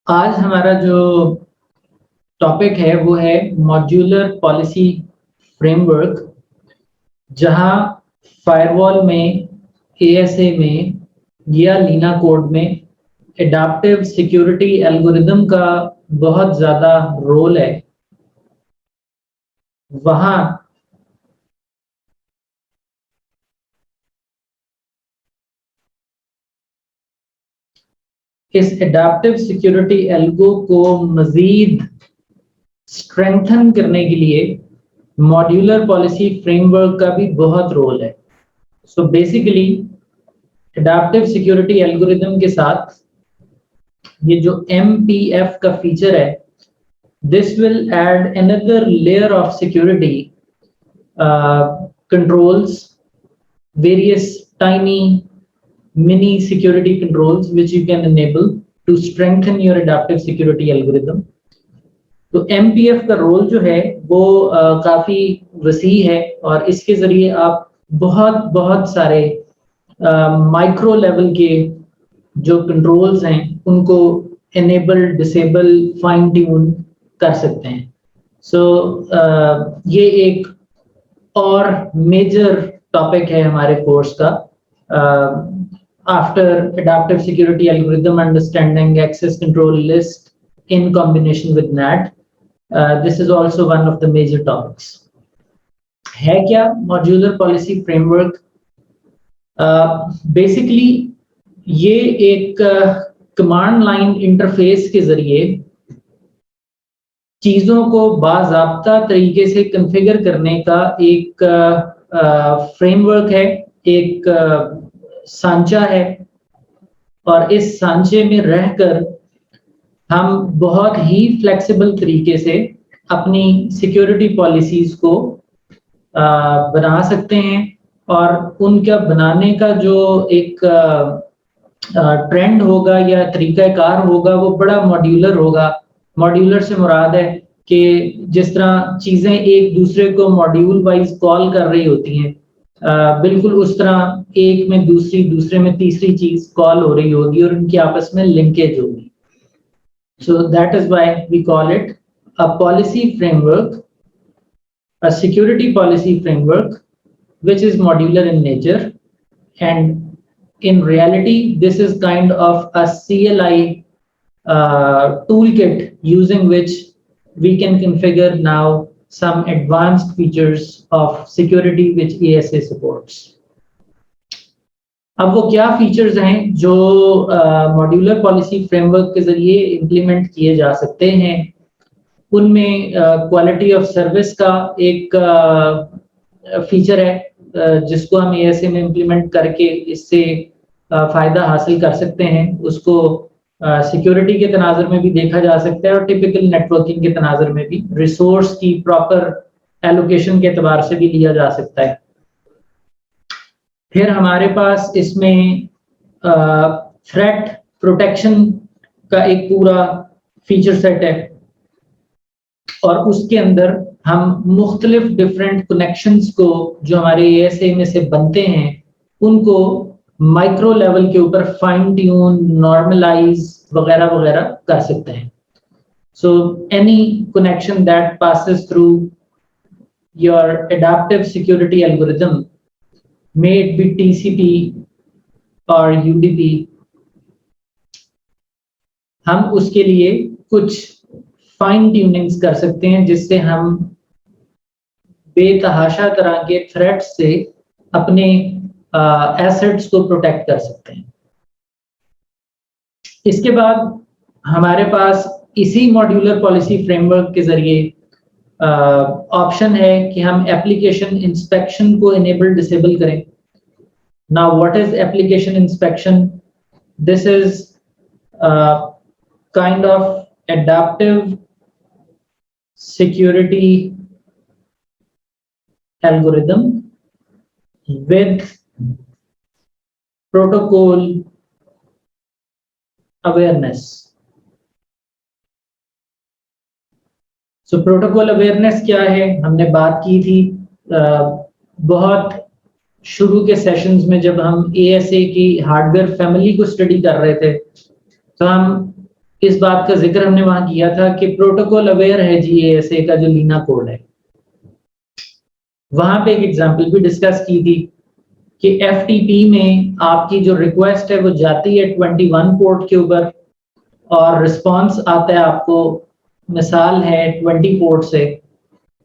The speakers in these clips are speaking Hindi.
आज हमारा जो टॉपिक है वो है मॉड्यूलर पॉलिसी फ्रेमवर्क, जहां फायरवॉल में, एएसए में या लीना कोड में एडाप्टिव सिक्योरिटी एल्गोरिदम का बहुत ज़्यादा रोल है। वहां इस एडाप्टिव सिक्योरिटी एल्गो को मजीद स्ट्रेंथन करने के लिए मॉड्यूलर पॉलिसी फ्रेमवर्क का भी बहुत रोल है। So basically adaptive security algorithm के साथ ये जो MPF का फीचर है, this will add another layer of security controls, various tiny mini security controls which you can enable to strengthen your adaptive security algorithm. तो MPF का रोल जो है वो काफी वसी है और इसके जरिए आप बहुत सारे माइक्रो लेवल के जो कंट्रोल्स हैं उनको एनेबल, डिसेबल, फाइन ट्यून कर सकते हैं। सो ये एक और मेजर टॉपिक है हमारे कोर्स का। After adaptive security algorithm understanding access control list in combination with NAT, this is also one of the major topics. है क्या मॉड्यूलर पॉलिसी फ्रेमवर्क? बेसिकली ये एक कमांड लाइन इंटरफेस के जरिए चीजों को बाज़ाब्ता तरीके से कॉन्फ़िगर करने का एक फ्रेमवर्क है, एक सांचा है, और इस सांचे में रहकर हम बहुत ही फ्लेक्सिबल तरीके से अपनी सिक्योरिटी पॉलिसीज को बना सकते हैं। और उनका बनाने का जो एक ट्रेंड होगा या तरीकाकार होगा वो बड़ा मॉड्यूलर होगा। मॉड्यूलर से मुराद है कि जिस तरह चीजें एक दूसरे को मॉड्यूल वाइज कॉल कर रही होती हैं, बिल्कुल उस तरह एक में दूसरी, दूसरे में तीसरी चीज कॉल हो रही होगी और उनकी आपस में लिंकेज होगी। So that is why we call it a policy framework, a security policy framework which is modular in nature, and in reality this is kind of a CLI toolkit using which we can configure now some advanced features of security which ASA supports. अब वो क्या फीचर्स हैं जो मॉड्यूलर पॉलिसी फ्रेमवर्क के जरिए इंप्लीमेंट किए जा सकते हैं? उनमें क्वालिटी ऑफ सर्विस का एक फीचर है जिसको हम ASA में इंप्लीमेंट करके इससे फायदा हासिल कर सकते हैं। उसको सिक्योरिटी के तनाज़ुर में भी देखा जा सकता है और टिपिकल नेटवर्किंग के तनाज़ुर में भी रिसोर्स की प्रॉपर एलोकेशन के एतबार से भी लिया जा सकता है। फिर हमारे पास इसमें थ्रेट प्रोटेक्शन का एक पूरा फीचर सेट है और उसके अंदर हम मुख्तलिफ डिफरेंट कनेक्शंस को जो हमारे ASA में से बनते हैं उनको माइक्रो लेवल के ऊपर फाइन ट्यून, नॉर्मलाइज वगैरह वगैरह कर सकते हैं। So any connection that passes through your adaptive security algorithm, may it be TCP और UDP, हम उसके लिए कुछ फाइन ट्यूनिंग्स कर सकते हैं जिससे हम बेतहाशा तरह के थ्रेट्स से अपने एसेट्स को प्रोटेक्ट कर सकते हैं। इसके बाद हमारे पास इसी मॉड्यूलर पॉलिसी फ्रेमवर्क के जरिए ऑप्शन है कि हम एप्लीकेशन इंस्पेक्शन को इनेबल डिसेबल करें। Now what is application inspection? This is kind of adaptive security algorithm with protocol awareness. So protocol awareness क्या है? हमने बात की थी बहुत शुरू के सेशंस में जब हम ASA की हार्डवेयर फैमिली को स्टडी कर रहे थे, तो हम इस बात का जिक्र हमने वहां किया था कि प्रोटोकॉल अवेयर है GASA का जो लीना कोड है। वहां पे एक एग्जांपल भी डिस्कस की थी कि FTP में आपकी जो रिक्वेस्ट है वो जाती है 21 पोर्ट के ऊपर और रिस्पांस आता है आपको, मिसाल है 20 पोर्ट से।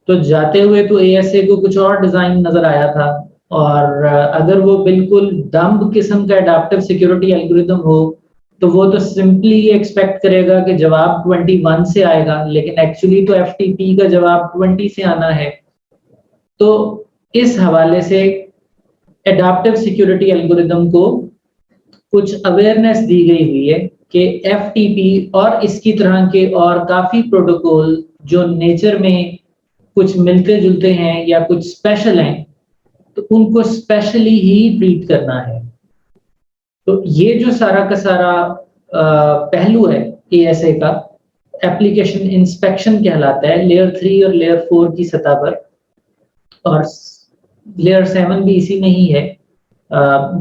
तो जाते हुए तो ASA को कुछ और डिजाइन नजर आया था, और अगर वो बिल्कुल डम्ब किस्म का एडाप्टिव सिक्योरिटी एल्गोरिथम हो तो वो तो सिंपली एक्सपेक्ट करेगा कि जवाब 21 से आएगा, लेकिन एक्चुअली तो FTP का जवाब 20 से आना है। तो इस हवाले से एडाप्टिव सिक्योरिटी एल्गोरिथम को कुछ अवेयरनेस दी गई हुई है कि FTP और इसकी तरह के और काफी प्रोटोकॉल जो नेचर में कुछ मिलते जुलते हैं या कुछ स्पेशल हैं, तो उनको स्पेशली ही ट्रीट करना है। तो ये जो सारा का सारा पहलू है ASA का, एप्लीकेशन इंस्पेक्शन कहलाता है लेयर 3 और लेयर 4 की सतह पर, और लेयर 7 भी इसी में ही है।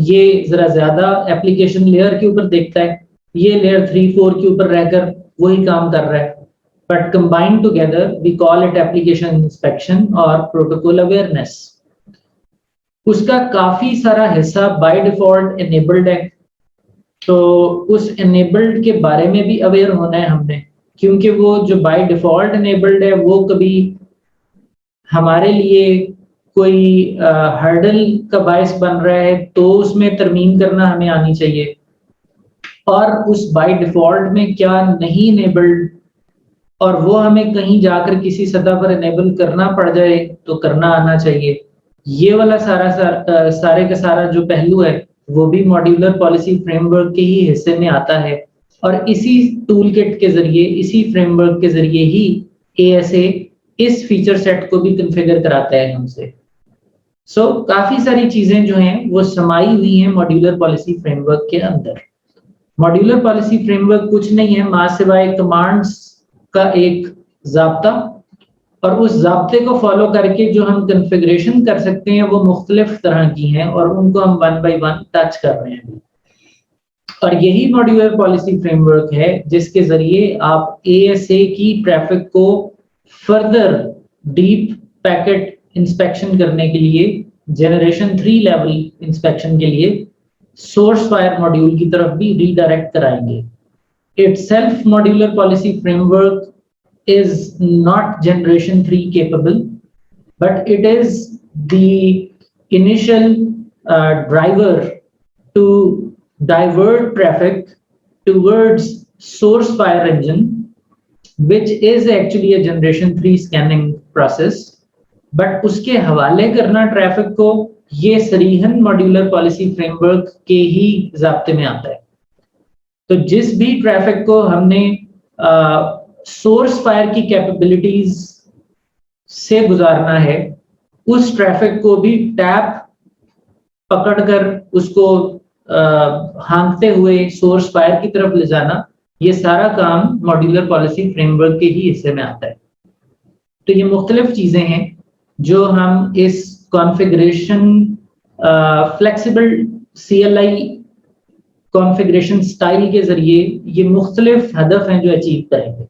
ये जरा ज्यादा एप्लीकेशन लेयर के ऊपर देखता है, ये लेयर 3-4 के ऊपर रहकर वही काम कर रहा है, but combined together we call it application inspection और प्रोटोकॉल अवेयरनेस। उसका काफी सारा हिस्सा बाय डिफॉल्ट इनेबल्ड है, तो उस इनेबल्ड के बारे में भी अवेयर होना है हमने, क्योंकि वो जो बाय डिफॉल्ट इनेबल्ड है वो कभी हमारे लिए कोई हर्डल का बायस बन रहा है तो उसमें तरमीम करना हमें आनी चाहिए, और उस बाय डिफॉल्ट में क्या नहीं इनेबल्ड और वो हमें कहीं जाकर किसी सतह पर इनेबल करना पड़ जाए तो करना आना चाहिए। ये वाला सारे का सारा जो पहलू है वो भी मॉड्यूलर पॉलिसी फ्रेमवर्क के ही हिस्से में आता है, और इसी टूल किट के जरिए, इसी फ्रेमवर्क के जरिए ही ASA इस फीचर सेट को भी कॉन्फ़िगर कराता है हमसे। सो काफी सारी चीजें जो हैं वो समाई हुई हैं मॉड्यूलर पॉलिसी फ्रेमवर्क के अंदर। मॉड्यूलर पॉलिसी फ्रेमवर्क कुछ नहीं है मां सिवाय कमांड्स का एक जाब्ता, और उस जाब्ते को फॉलो करके जो हम कॉन्फ़िगरेशन कर सकते हैं वो मुख्तलिफ तरह की हैं, और उनको हम 1 बाय 1 टच कर रहे हैं। और यही मॉड्यूलर पॉलिसी फ्रेमवर्क है जिसके जरिए आप ASA की ट्रैफिक को फर्दर डीप पैकेट इंस्पेक्शन करने के लिए, जनरेशन 3 लेवल इंस्पेक्शन के लिए सोर्स फायर मॉड्यूल की तरफ भी रीडायरेक्ट कराएंगे। Itself modular policy framework is not generation 3 capable, but it is the initial driver to divert traffic towards source fire engine, which is actually a generation 3 scanning process, but उसके हवाले करना ट्रैफिक को ये सरीहन मॉड्यूलर पॉलिसी फ्रेमवर्क के ही ज़ाब्ते में आता है। तो जिस भी ट्रैफिक को हमने सोर्स फायर की कैपेबिलिटीज से गुजारना है, उस ट्रैफिक को भी टैप पकड़कर उसको हाँकते हुए सोर्स फायर की तरफ ले जाना, ये सारा काम मॉड्यूलर पॉलिसी फ्रेमवर्क के ही हिस्से में आता है। तो ये मुख्तलिफ चीजें हैं जो हम इस configuration flexible CLI configuration style के जरिए ये मुख्तलिफ हदफ हैं जो अचीव करेंगे।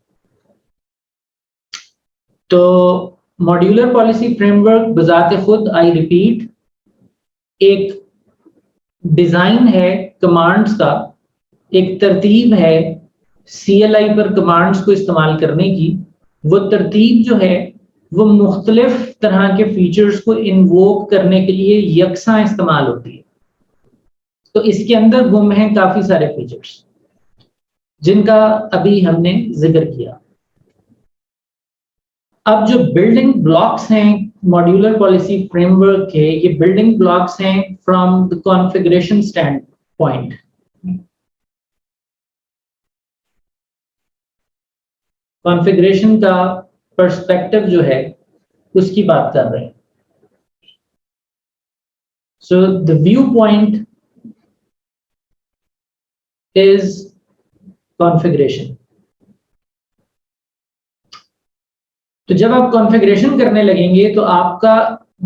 तो मॉड्यूलर पॉलिसी फ्रेमवर्क बजाते खुद, आई रिपीट, एक डिजाइन है कमांड्स का, एक तरतीब है CLI पर कमांड्स को इस्तेमाल करने की। वो तरतीब जो है वो मुख्तलिफ तरह के फीचर्स को इन्वोक करने के लिए यकसा इस्तेमाल होती है। तो इसके अंदर गुम हैं काफी सारे फीचर्स जिनका अभी हमने जिक्र किया। अब जो बिल्डिंग ब्लॉक्स हैं मॉड्यूलर पॉलिसी फ्रेमवर्क के, ये बिल्डिंग ब्लॉक्स हैं from the configuration stand point. Configuration का पर्सपेक्टिव जो है उसकी बात कर रहे हैं। So the view point is configuration। तो जब आप कॉन्फ़िगरेशन करने लगेंगे तो आपका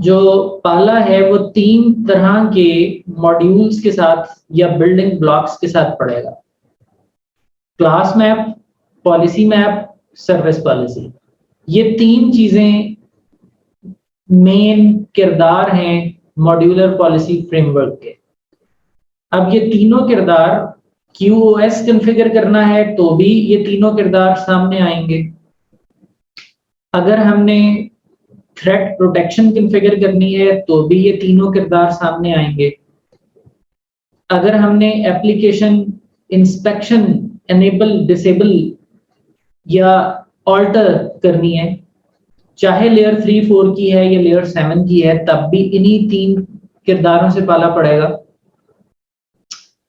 जो पाला है वो 3 तरह के मॉड्यूल्स के साथ या बिल्डिंग ब्लॉक्स के साथ पड़ेगा। Class map, policy map, service policy, ये 3 चीजें मेन किरदार हैं मॉड्यूलर पॉलिसी फ्रेमवर्क के। अब ये तीनों किरदार QoS कॉन्फ़िगर करना है तो भी ये तीनों किरदार सामने आएंगे। अगर हमने थ्रेट प्रोटेक्शन कॉन्फ़िगर करनी है तो भी ये तीनों किरदार सामने आएंगे। अगर हमने एप्लीकेशन इंस्पेक्शन एनेबल, डिसेबल या ऑल्टर करनी है, चाहे लेयर 3-4 की है या लेयर 7 की है, तब भी इन्हीं 3 किरदारों से पाला पड़ेगा।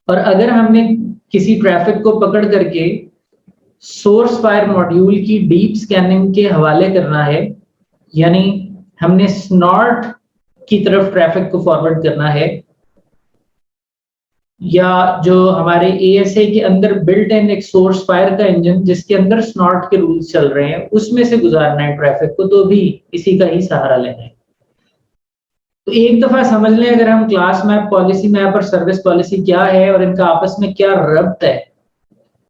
और अगर हमने किसी ट्रैफिक को पकड़ करके सोर्स फायर मॉड्यूल की डीप स्कैनिंग के हवाले करना है, यानी हमने स्नॉर्ट की तरफ ट्रैफिक को फॉरवर्ड करना है, या जो हमारे ASA के अंदर बिल्ट इन एक सोर्स फायर का इंजन जिसके अंदर स्नॉर्ट के रूल्स चल रहे हैं, उसमें से गुजारना है ट्रैफिक को, तो भी इसी का ही सहारा लेना है। तो एक दफा समझ लें अगर हम क्लास मैप, पॉलिसी मैप और सर्विस पॉलिसी क्या है और इनका आपस में क्या रब्त है,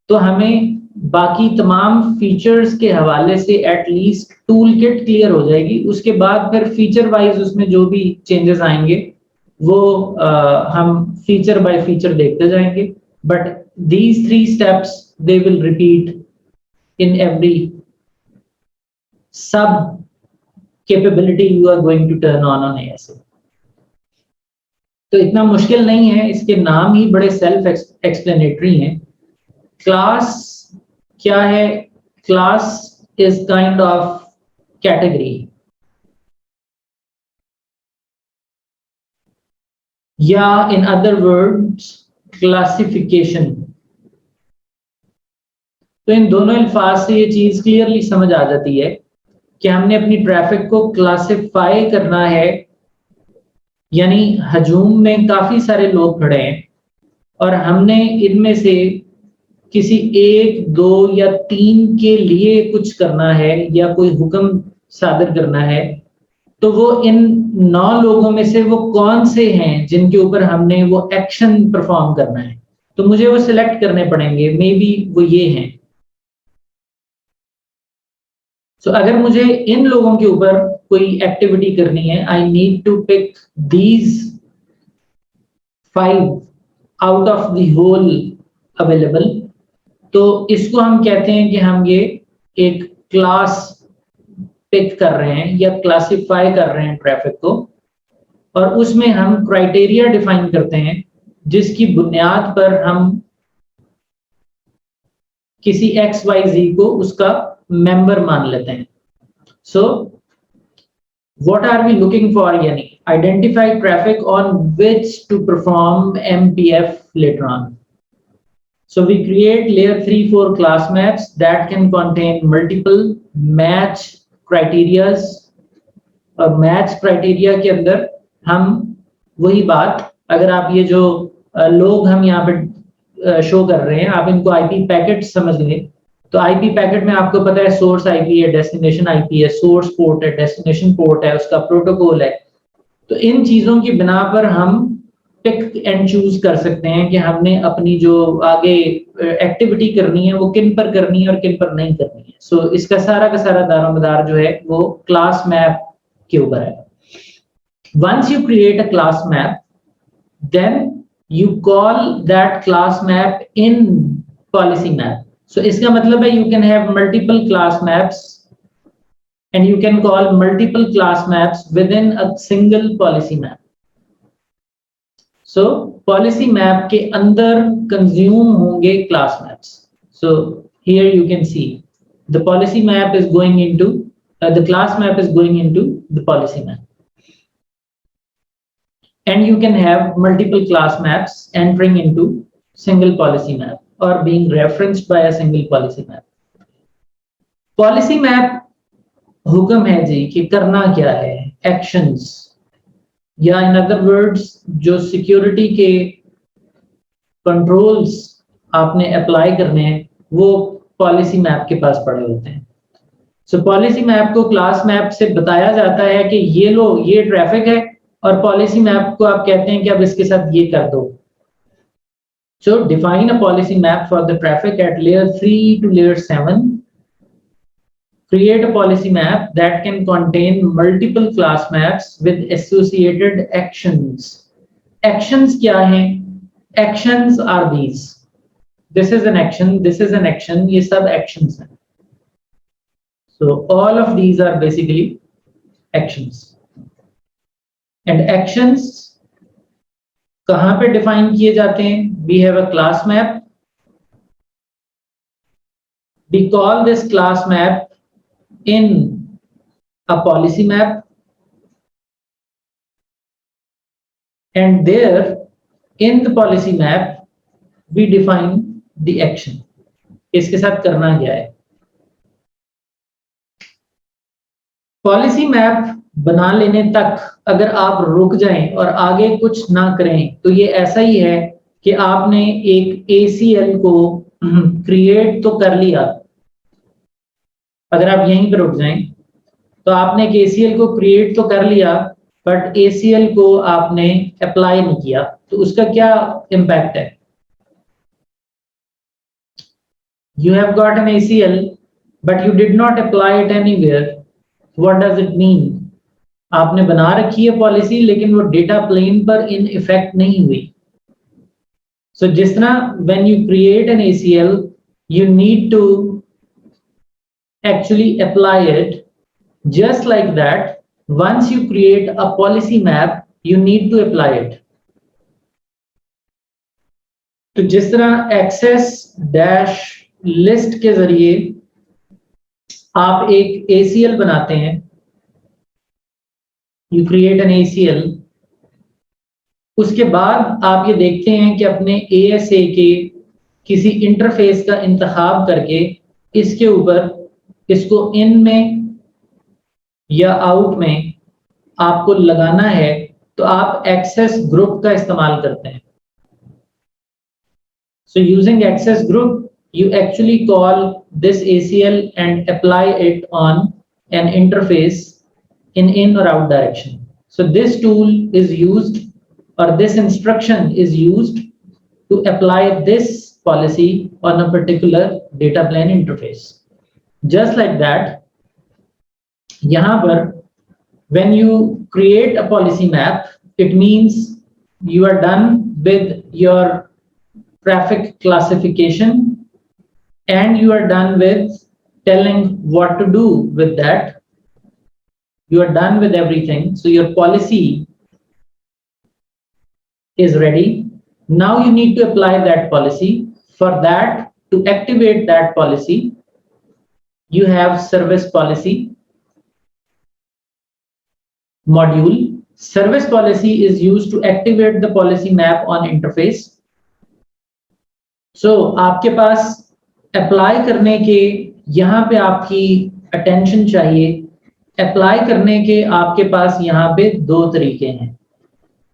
तो हमें बाकी तमाम फीचर्स के हवाले से एटलीस्ट टूल किट क्लियर हो जाएगी। उसके बाद फिर फीचर वाइज उसमें जो भी चेंजेस आएंगे वो हम फीचर बाय फीचर देखते जाएंगे। But these 3 steps they will repeat in every sub capability you are going to turn on ASA। तो इतना मुश्किल नहीं है, इसके नाम ही बड़े सेल्फ एक्सप्लेनेटरी हैं। क्लास क्या है? Class is kind of category, या इन अदर वर्ड्स क्लासिफिकेशन। तो इन दोनों अल्फाज से ये चीज क्लियरली समझ आ जाती है कि हमने अपनी ट्रैफिक को क्लासिफाई करना है, यानी हजूम में काफी सारे लोग खड़े हैं और हमने इनमें से किसी 1, 2 या 3 के लिए कुछ करना है या कोई हुक्म सादर करना है, तो वो इन 9 लोगों में से वो कौन से हैं जिनके ऊपर हमने वो एक्शन परफॉर्म करना है, तो मुझे वो सिलेक्ट करने पड़ेंगे। मे बी वो ये हैं। So, अगर मुझे इन लोगों के ऊपर कोई एक्टिविटी करनी है, I need to pick these 5 out of the whole available. तो इसको हम कहते हैं कि हम ये एक क्लास पिक कर रहे हैं या क्लासिफाई कर रहे हैं ट्रैफिक को, और उसमें हम क्राइटेरिया डिफाइन करते हैं जिसकी बुनियाद पर हम किसी XYZ को उसका मेंबर मान लेते हैं। So what are we looking for? यानी identify traffic on which to perform MPF later on. So we create layer 3-4 class maps that can contain multiple match criterias, और मैच क्राइटेरिया के अंदर हम वही बात, अगर आप ये जो लोग हम यहाँ पे शो कर रहे हैं, आप इनको IP पैकेट समझ लें, तो IP पैकेट में आपको पता है सोर्स IP है, डेस्टिनेशन IP है, सोर्स पोर्ट है, डेस्टिनेशन पोर्ट है, उसका प्रोटोकॉल है। तो इन चीजों की बिना पर हम पिक एंड चूज कर सकते हैं कि हमने अपनी जो आगे एक्टिविटी करनी है वो किन पर करनी है और किन पर नहीं करनी है। सो इसका सारा का सारा दारोमदार जो है वो क्लास मैप के ऊपर है। Once you create a class map, then you call that class map in policy map. So इसका मतलब है you can have multiple class maps and you can call multiple class maps within a single policy map. So policy map के अंदर consume होंगे class maps. So here you can see the policy map is going into the class map is going into the policy map, and you can have multiple class maps entering into single policy map or being referenced by a single policy map. Policy map हुक्म है जी कि करना क्या है, एक्शंस, या इन अदर वर्ड्स जो सिक्योरिटी के कंट्रोल्स आपने अप्लाई करने हैं वो पॉलिसी मैप के पास पड़े होते हैं। सो पॉलिसी मैप को क्लास मैप से बताया जाता है कि ये लो, ये ट्रैफिक है, और पॉलिसी मैप को आप कहते हैं कि अब इसके साथ ये कर दो। So define a policy map for the traffic at layer 3 to layer 7. Create a policy map that can contain multiple class maps with associated actions. Actions क्या हैं? Actions are these. This is an action, this is an action, ये सब actions हैं. So all of these are basically actions. And actions कहाँ पे define किए जाते हैं? We have a class map. We call this class map in a policy map, and there in the policy map we define the action. इसके साथ करना क्या है? पॉलिसी मैप बना लेने तक अगर आप रुक जाएं और आगे कुछ ना करें तो ये ऐसा ही है कि आपने एक ACL को क्रिएट तो कर लिया, अगर आप यहीं पर रुक जाएं तो आपने एक ACL को क्रिएट तो कर लिया बट ACL को आपने अप्लाई नहीं किया, तो उसका क्या इम्पैक्ट है? You have got an ACL but you did not apply it anywhere. What does it mean? आपने बना रखी है पॉलिसी लेकिन वो डेटा प्लेन पर इन इफेक्ट नहीं हुई. So जिस तरह when you create an ACL you need to actually apply it. Just like that, once you create a policy map, you need to apply it. तो जिस तरह access dash list के जरिए आप एक ACL बनाते हैं, you create an ACL, उसके बाद आप ये देखते हैं कि अपने ASA के किसी इंटरफेस का इंतखाब करके इसके ऊपर इसको इन में या आउट में आपको लगाना है, तो आप एक्सेस ग्रुप का इस्तेमाल करते हैं. So using access group, you actually call this ACL and apply it on an interface in or out direction. So this tool is used, or this instruction is used to apply this policy on a particular data plane interface. Just like that, यहाँ पर when you create a policy map, it means you are done with your traffic classification and you are done with telling what to do with that. You are done with everything. So your policy is ready. Now you need to apply that policy. For that, to activate that policy, you have service policy module. Service policy is used to activate the policy map on interface. So आपके पास अप्लाई करने के यहाँ पे आपकी अटेंशन चाहिए. अप्लाई करने के आपके पास यहाँ पे दो तरीके हैं.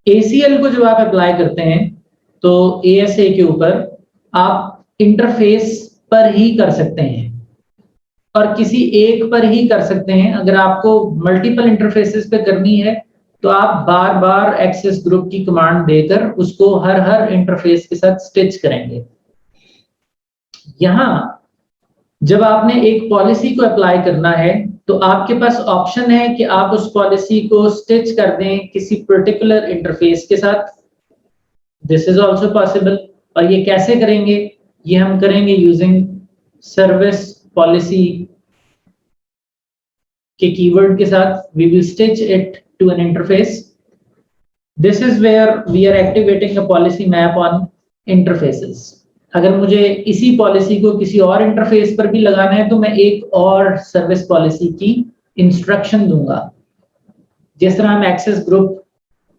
ACL को जब आप अप्लाई करते हैं तो ASA के ऊपर आप इंटरफेस पर ही कर सकते हैं और किसी एक पर ही कर सकते हैं. अगर आपको मल्टीपल इंटरफेसेस पे करनी है तो आप बार बार एक्सेस ग्रुप की कमांड देकर उसको हर इंटरफेस के साथ स्टिच करेंगे. यहाँ जब आपने एक पॉलिसी को अप्लाई करना है तो आपके पास ऑप्शन है कि आप उस पॉलिसी को स्टिच कर दें किसी पर्टिकुलर इंटरफेस के साथ. This is also possible. और ये कैसे करेंगे? ये हम करेंगे यूजिंग सर्विस पॉलिसी के कीवर्ड के साथ. We will stitch it to an interface. This is where we are activating a policy map on interfaces. अगर मुझे इसी पॉलिसी को किसी और इंटरफेस पर भी लगाना है तो मैं एक और सर्विस पॉलिसी की इंस्ट्रक्शन दूंगा. जिस तरह हम एक्सेस ग्रुप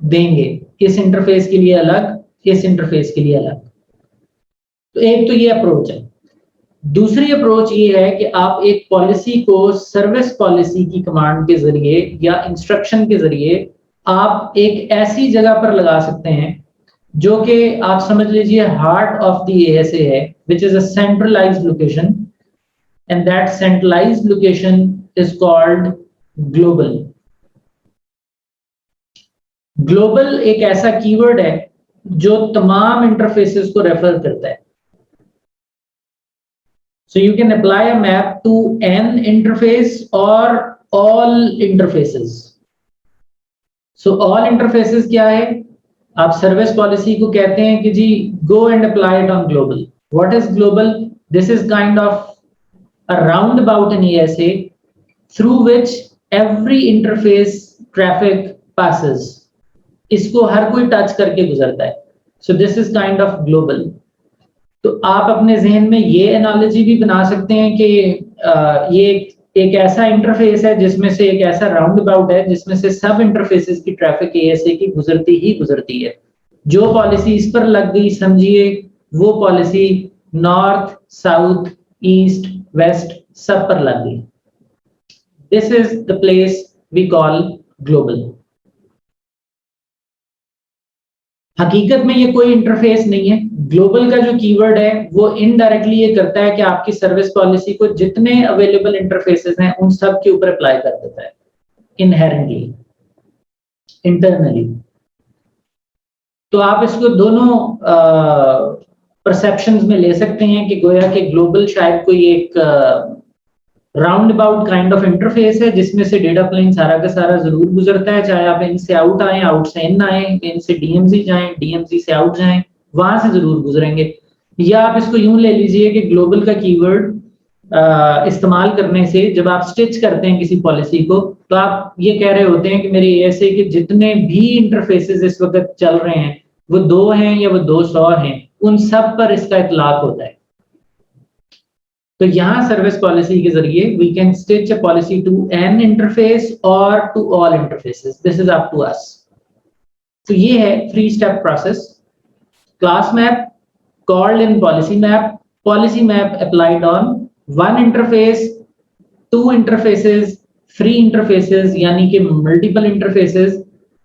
देंगे इस इंटरफेस के लिए अलग, इस इंटरफेस के लिए अलग. तो एक तो ये अप्रोच है. दूसरी अप्रोच ये है कि आप एक पॉलिसी को सर्विस पॉलिसी की कमांड के जरिए या इंस्ट्रक्शन के जरिए आप एक ऐसी जगह पर लगा सकते हैं जो कि आप समझ लीजिए हार्ट ऑफ द ASA है, which is a centralized location, and that centralized location is called global. Global एक ऐसा कीवर्ड है जो तमाम इंटरफेसेस को रेफर करता है। So you can apply a map to an interface or all interfaces. So all interfaces क्या है? आप सर्विस पॉलिसी को कहते हैं कि जी go and apply it on global. What is global? This is kind of a roundabout in ESA through which every interface traffic passes. इसको हर कोई टच करके गुजरता है। So this is kind of global. तो आप अपने जहन में ये एनालॉजी भी बना सकते हैं कि ये एक ऐसा इंटरफेस है जिसमें से एक ऐसा राउंड अबाउट है जिसमें से सब इंटरफेसेस की ट्रैफिक एएसए की गुजरती ही गुजरती है। जो पॉलिसी इस पर लग गई समझिए वो policy north, south, east, west सब पर लग गई। This is the place we call global. हकीकत में ये कोई इंटरफेस नहीं है। ग्लोबल का जो कीवर्ड है वो इनडायरेक्टली ये करता है कि आपकी सर्विस पॉलिसी को जितने अवेलेबल इंटरफेसेस हैं उन सब के ऊपर अप्लाई कर देता है इनहेरेंटली, इंटरनली। तो आप इसको दोनों परसेप्शंस में ले सकते हैं कि गोया कि ग्लोबल शायद कोई एक round about kind of interface है जिसमें से डेटा प्लेन सारा का सारा जरूर गुजरता है, चाहे आप इन से आउट आए, आउट से इन आए, इन से डीएमजी जाएं, डीएमजी से आउट जाएं, वहां से जरूर गुजरेंगे। या आप इसको यूं ले लीजिए कि ग्लोबल का कीवर्ड इस्तेमाल करने से जब आप स्टिच करते हैं किसी पॉलिसी को तो आप ये कह रहे होते हैं कि मेरे एएसए के जितने भी इंटरफेसेस इस वक्त चल रहे हैं वो 2 हैं या वो 200 हैं, उन सब पर इसका इतलाक होता है। तो यहाँ सर्विस पॉलिसी के जरिए we can stitch a policy to an interface और to all interfaces. This is up to us. तो ये है 3 step process. Class map called in policy map applied on one interface, 2 interfaces, 3 interfaces यानी कि multiple interfaces,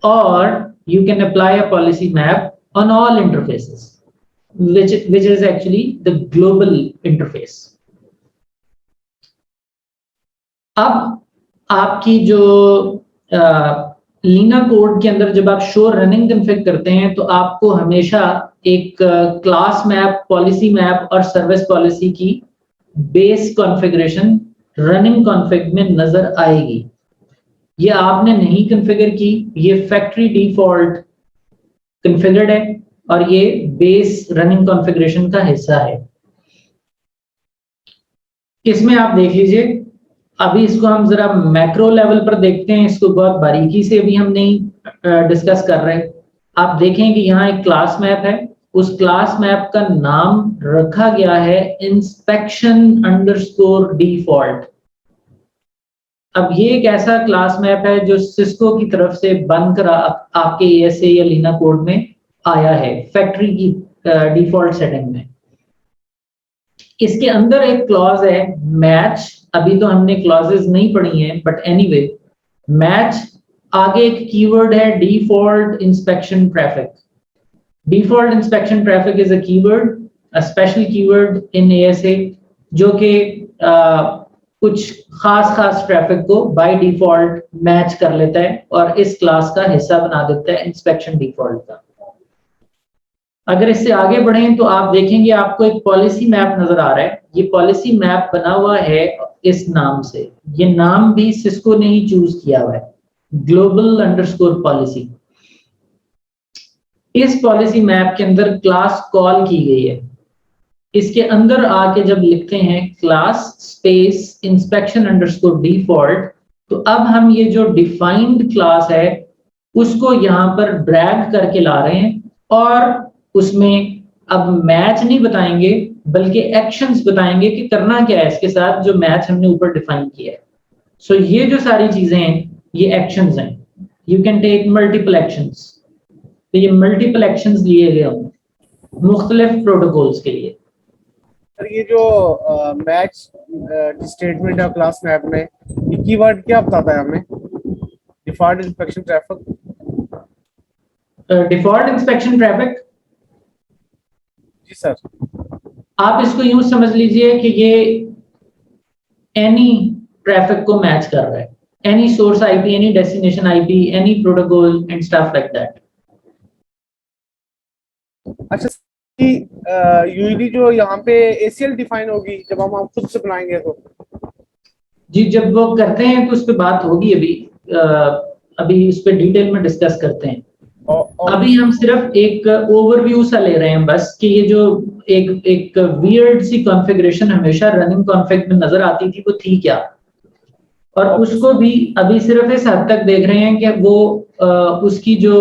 or you can apply a policy map on all interfaces, which is actually the global interface. अब आपकी जो लीना कोड के अंदर जब आप शो रनिंग कॉन्फ़िग करते हैं तो आपको हमेशा एक क्लास मैप, पॉलिसी मैप और सर्विस पॉलिसी की बेस कॉन्फ़िगरेशन रनिंग कॉन्फ़िग में नजर आएगी। ये आपने नहीं कॉन्फ़िगर की, ये फैक्ट्री डिफॉल्ट कॉन्फ़िगर्ड है और ये बेस रनिंग कॉन्फ़िगरेशन का हिस्सा है। इसमें आप देख लीजिए, अभी इसको हम जरा मैक्रो लेवल पर देखते हैं, इसको बहुत बारीकी से अभी हम नहीं डिस्कस कर रहे। आप देखें कि यहाँ एक क्लास मैप है, उस क्लास मैप का नाम रखा गया है इंस्पेक्शन अंडरस्कोर डिफॉल्ट। अब ये एक ऐसा क्लास मैप है जो सिस्को की तरफ से बनकर आपके एएसए या लीना कोड में आया है फैक्ट्री की डिफॉल्ट सेटिंग में। इसके अंदर एक क्लॉज है मैच। अभी तो हमने क्लॉजेस नहीं पढ़ी हैं, बट एनीवे मैच आगे एक कीवर्ड है default inspection traffic. Default inspection traffic is a keyword, a special keyword in ASA जो कि कुछ खास ट्रैफिक को बाय डिफॉल्ट मैच कर लेता है और इस क्लास का हिस्सा बना देता है इंस्पेक्शन डिफॉल्ट का। अगर इससे आगे बढ़ें तो आप देखेंगे आपको एक पॉलिसी मैप नजर आ रहा है। ये पॉलिसी मैप बना हुआ है इस नाम से, ये नाम भी सिस्को ने ही चूज किया हुआ है, ग्लोबल अंडरस्कोर पॉलिसी। इस पॉलिसी मैप के अंदर क्लास कॉल की गई है। इसके अंदर आके जब लिखते हैं class space inspection underscore default, तो अब हम ये जो डिफाइंड क्लास है उसको यहाँ पर ड्रैग करके ला रहे हैं और उसमें अब मैच नहीं बताएंगे बल्कि एक्शंस बताएंगे कि करना क्या है इसके साथ जो मैच हमने ऊपर डिफाइन किया है। सो ये जो सारी चीजें हैं ये एक्शंस हैं। You can take multiple actions. तो ये मल्टीपल एक्शंस लिए गए होंगे मुख्तलिफ प्रोटोकॉल्स के लिए। सर ये जो मैच स्टेटमेंट है क्लास मैप में, ये कीवर्ड क्या बताता है हमें? Default inspection traffic. Default inspection traffic, जी सर। आप इसको यूं समझ लीजिए कि ये एनी ट्रैफिक को मैच कर रहा है, any source IP, any destination IP, any protocol and stuff like that. अच्छा कि यूजली जो यहाँ पे ACL डिफाइन होगी जब हम खुद से बनाएंगे तो? जी, जब वो करते हैं तो उस पे बात होगी अभी। अभी उस पे डिटेल में डिस्कस करते हैं। और अभी हम सिर्फ एक ओवरव्यू सा ले रहे हैं बस कि ये जो एक एक वियर्ड सी कॉन्फ़िगरेशन हमेशा रनिंग कॉन्फ़िग में नजर आती थी वो थी क्या, और उसको भी अभी सिर्फ इस हद तक देख रहे हैं कि वो उसकी जो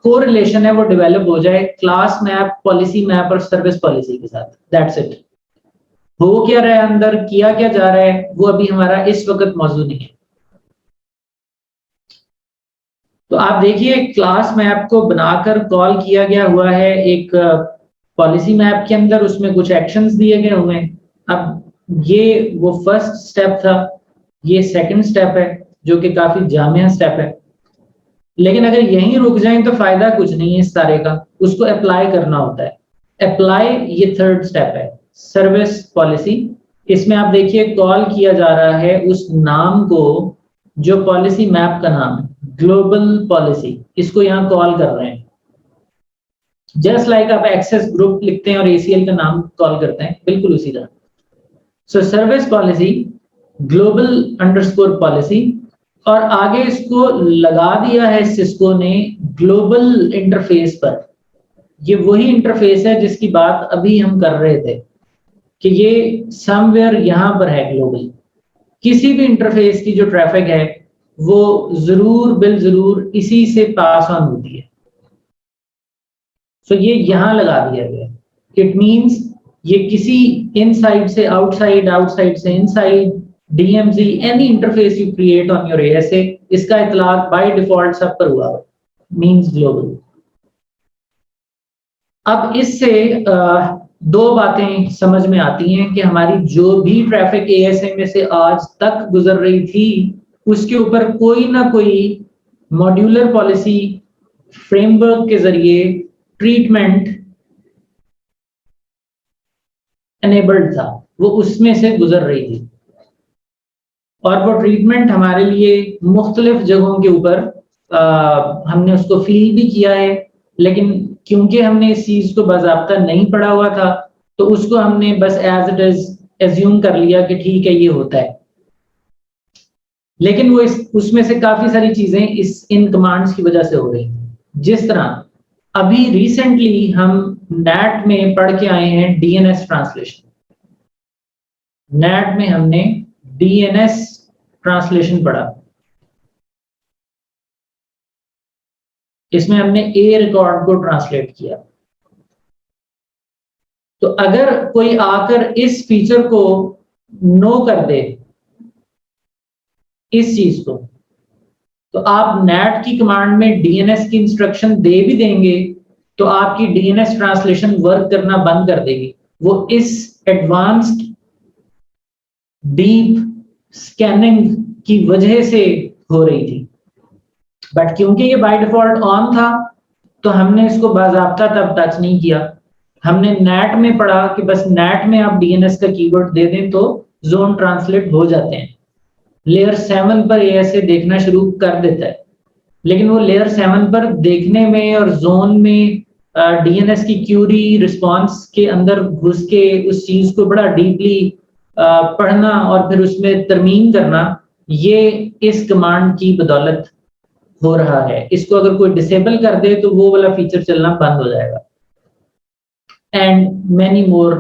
कोरिलेशन है वो डेवलप हो जाए क्लास मैप, पॉलिसी मैप और सर्विस पॉलिसी के साथ। That's it. हो क्या रहा है अंदर, किया क्या जा रहा है, वो अभी हमारा इस वक्त मौजूद नहीं है। तो आप देखिए क्लास मैप को बनाकर कॉल किया गया हुआ है एक पॉलिसी मैप के अंदर, उसमें कुछ एक्शंस दिए गए हुए हैं। अब ये वो फर्स्ट स्टेप था, ये सेकंड स्टेप है जो कि काफी जामिया स्टेप है। लेकिन अगर यहीं रुक जाएं तो फायदा कुछ नहीं है इस सारे का, उसको अप्लाई करना होता है। अप्लाई ये थर्ड स्टेप है, सर्विस पॉलिसी। इसमें आप देखिए कॉल किया जा रहा है उस नाम को जो पॉलिसी मैप का नाम है, ग्लोबल पॉलिसी, इसको यहाँ कॉल कर रहे हैं। जस्ट लाइक आप एक्सेस ग्रुप लिखते हैं और ACL का नाम कॉल करते हैं, बिल्कुल उसी तरह। सो service policy, global underscore policy, और आगे इसको लगा दिया है सिस्को ने ग्लोबल इंटरफेस पर। ये वही इंटरफेस है जिसकी बात अभी हम कर रहे थे कि ये समवेयर यहां पर है ग्लोबल। किसी भी इंटरफेस की जो ट्रैफिक है वो जरूर बिल जरूर इसी से पास ऑन होती है। सो ये यहां लगा दिया गया। इट मींस ये किसी इनसाइड से आउटसाइड, आउटसाइड से inside, DMZ, any interface you create on your ASA, इसका इतलाक बाय डिफॉल्ट सब पर हुआ, मींस ग्लोबल। अब इससे दो बातें समझ में आती हैं कि हमारी जो भी ट्रैफिक ASA में से आज तक गुजर रही थी उसके ऊपर कोई ना कोई मॉड्यूलर पॉलिसी फ्रेमवर्क के जरिए ट्रीटमेंट एनेबल्ड था, वो उसमें से गुजर रही थी। और वो ट्रीटमेंट हमारे लिए मुख्तलिफ जगहों के ऊपर हमने उसको फील भी किया है, लेकिन क्योंकि हमने इस चीज को बाज़ाब्ता नहीं पढ़ा हुआ था तो उसको हमने बस एज इट इज एज्यूम कर लिया कि ठीक है ये होता है। लेकिन वो उसमें से काफी सारी चीजें इन कमांड्स की वजह से हो रही हैं। जिस तरह अभी रिसेंटली हम नेट में पढ़ के आए हैं DNS ट्रांसलेशन। नेट में हमने DNS ट्रांसलेशन पढ़ा। इसमें हमने A रिकॉर्ड को ट्रांसलेट किया। तो अगर कोई आकर इस फीचर को नो कर दे, इस चीज को, तो आप नेट की कमांड में DNS की इंस्ट्रक्शन दे भी देंगे तो आपकी DNS ट्रांसलेशन वर्क करना बंद कर देगी। वो इस एडवांस्ड डीप स्कैनिंग की वजह से हो रही थी। बट क्योंकि ये बाय डिफॉल्ट ऑन था तो हमने इसको बाज़ाब्ता तब टच नहीं किया। हमने नेट में पढ़ा कि बस नेट में आप DNS का कीवर्ड दे दें तो जोन ट्रांसलेट हो जाते हैं। लेयर 7 पर ASA देखना शुरू कर देता है, लेकिन वो लेयर 7 पर देखने में और जोन में DNS की क्यूरी रिस्पांस के अंदर घुस के उस चीज को बड़ा डीपली पढ़ना और फिर उसमें तरमीम करना, ये इस कमांड की बदौलत हो रहा है। इसको अगर कोई डिसेबल कर दे तो वो वाला फीचर चलना बंद हो जाएगा। And many more